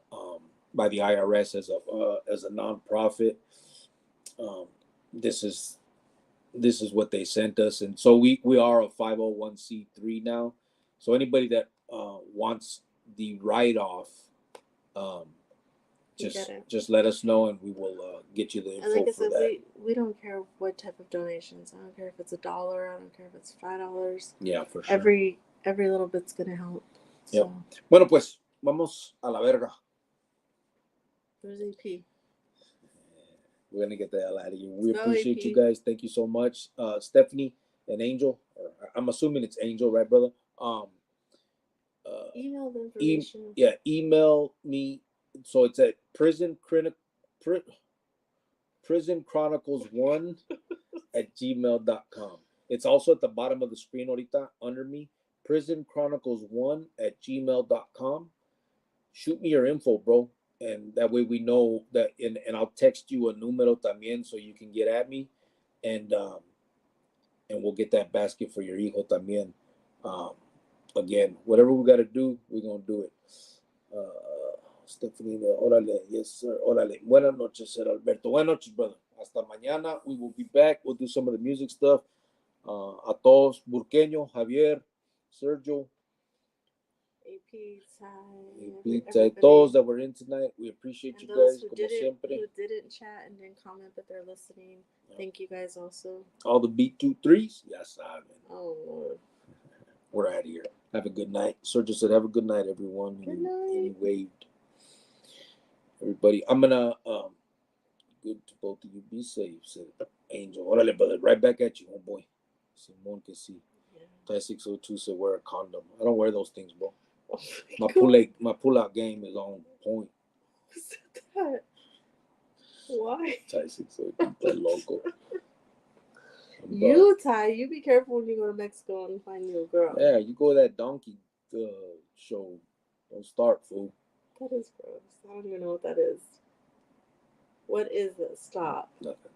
[SPEAKER 1] IRS as a nonprofit. This is what they sent us, and so we are a 501c3 now. So anybody that wants the write-off, just let us know, and we will get you the info. And like I said,
[SPEAKER 2] we don't care what type of donations. I don't care if it's $1. I don't care if it's $5.
[SPEAKER 1] Yeah, for sure.
[SPEAKER 2] Every little bit's gonna help.
[SPEAKER 1] Yep. So. Bueno, pues vamos a la verga.
[SPEAKER 2] Where's AP?
[SPEAKER 1] We're gonna get the hell out of here. We appreciate you guys. Thank you so much, Stephanie and Angel. I'm assuming it's Angel, right, brother?
[SPEAKER 2] Email the information.
[SPEAKER 1] Email me. So it's at Prison Chronicles1 at gmail.com. It's also at the bottom of the screen, ahorita, under me. Prison Chronicles1 at gmail.com. Shoot me your info, bro. And that way we know that, and I'll text you a número también so you can get at me, and we'll get that basket for your hijo también. Again, whatever we got to do, we're going to do it. Stephanie, órale, yes, sir, órale. Buenas noches, Sir Alberto. Buenas noches, brother. Hasta mañana. We will be back. We'll do some of the music stuff. A todos, Burqueño, Javier, Sergio, AP, todos that were in tonight, we appreciate you guys.
[SPEAKER 2] Who didn't chat and didn't comment, but they're listening. Thank you guys also.
[SPEAKER 1] All the B23s, yes, I mean.
[SPEAKER 2] Oh Lord.
[SPEAKER 1] We're out of here. Have a good night. Sergio said, "Have a good night, everyone."
[SPEAKER 2] Good night.
[SPEAKER 1] And he waved. Everybody, I'm gonna good to both of you. Be safe, said Angel. Órale, brother. Right back at you, homeboy. Simon can see. Tie 602 said, "Wear a condom." I don't wear those things, bro. My pull-out game is on point.
[SPEAKER 2] Who said that? Why?
[SPEAKER 1] Tie 602, that local.
[SPEAKER 2] Ty, you be careful when you go to Mexico and find you a girl.
[SPEAKER 1] Yeah, you go to that donkey show. Don't start, fool.
[SPEAKER 2] That is gross. I don't even know what that is. What is it? Stop.
[SPEAKER 1] Nothing.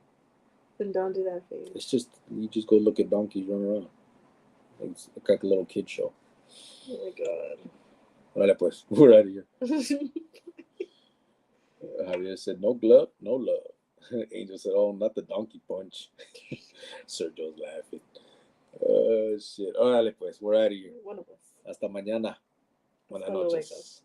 [SPEAKER 2] Then don't do that face.
[SPEAKER 1] It's just, you just go look at donkeys run around. It's like a little kid show.
[SPEAKER 2] Oh my God.
[SPEAKER 1] Vale, pues, we're out of here. Javier said, "No glove, no love." Angel said, "Oh, not the donkey punch." Sergio's laughing. Shit. Órale, pues, we're out of here.
[SPEAKER 2] One of us.
[SPEAKER 1] Hasta mañana. Buenas noches.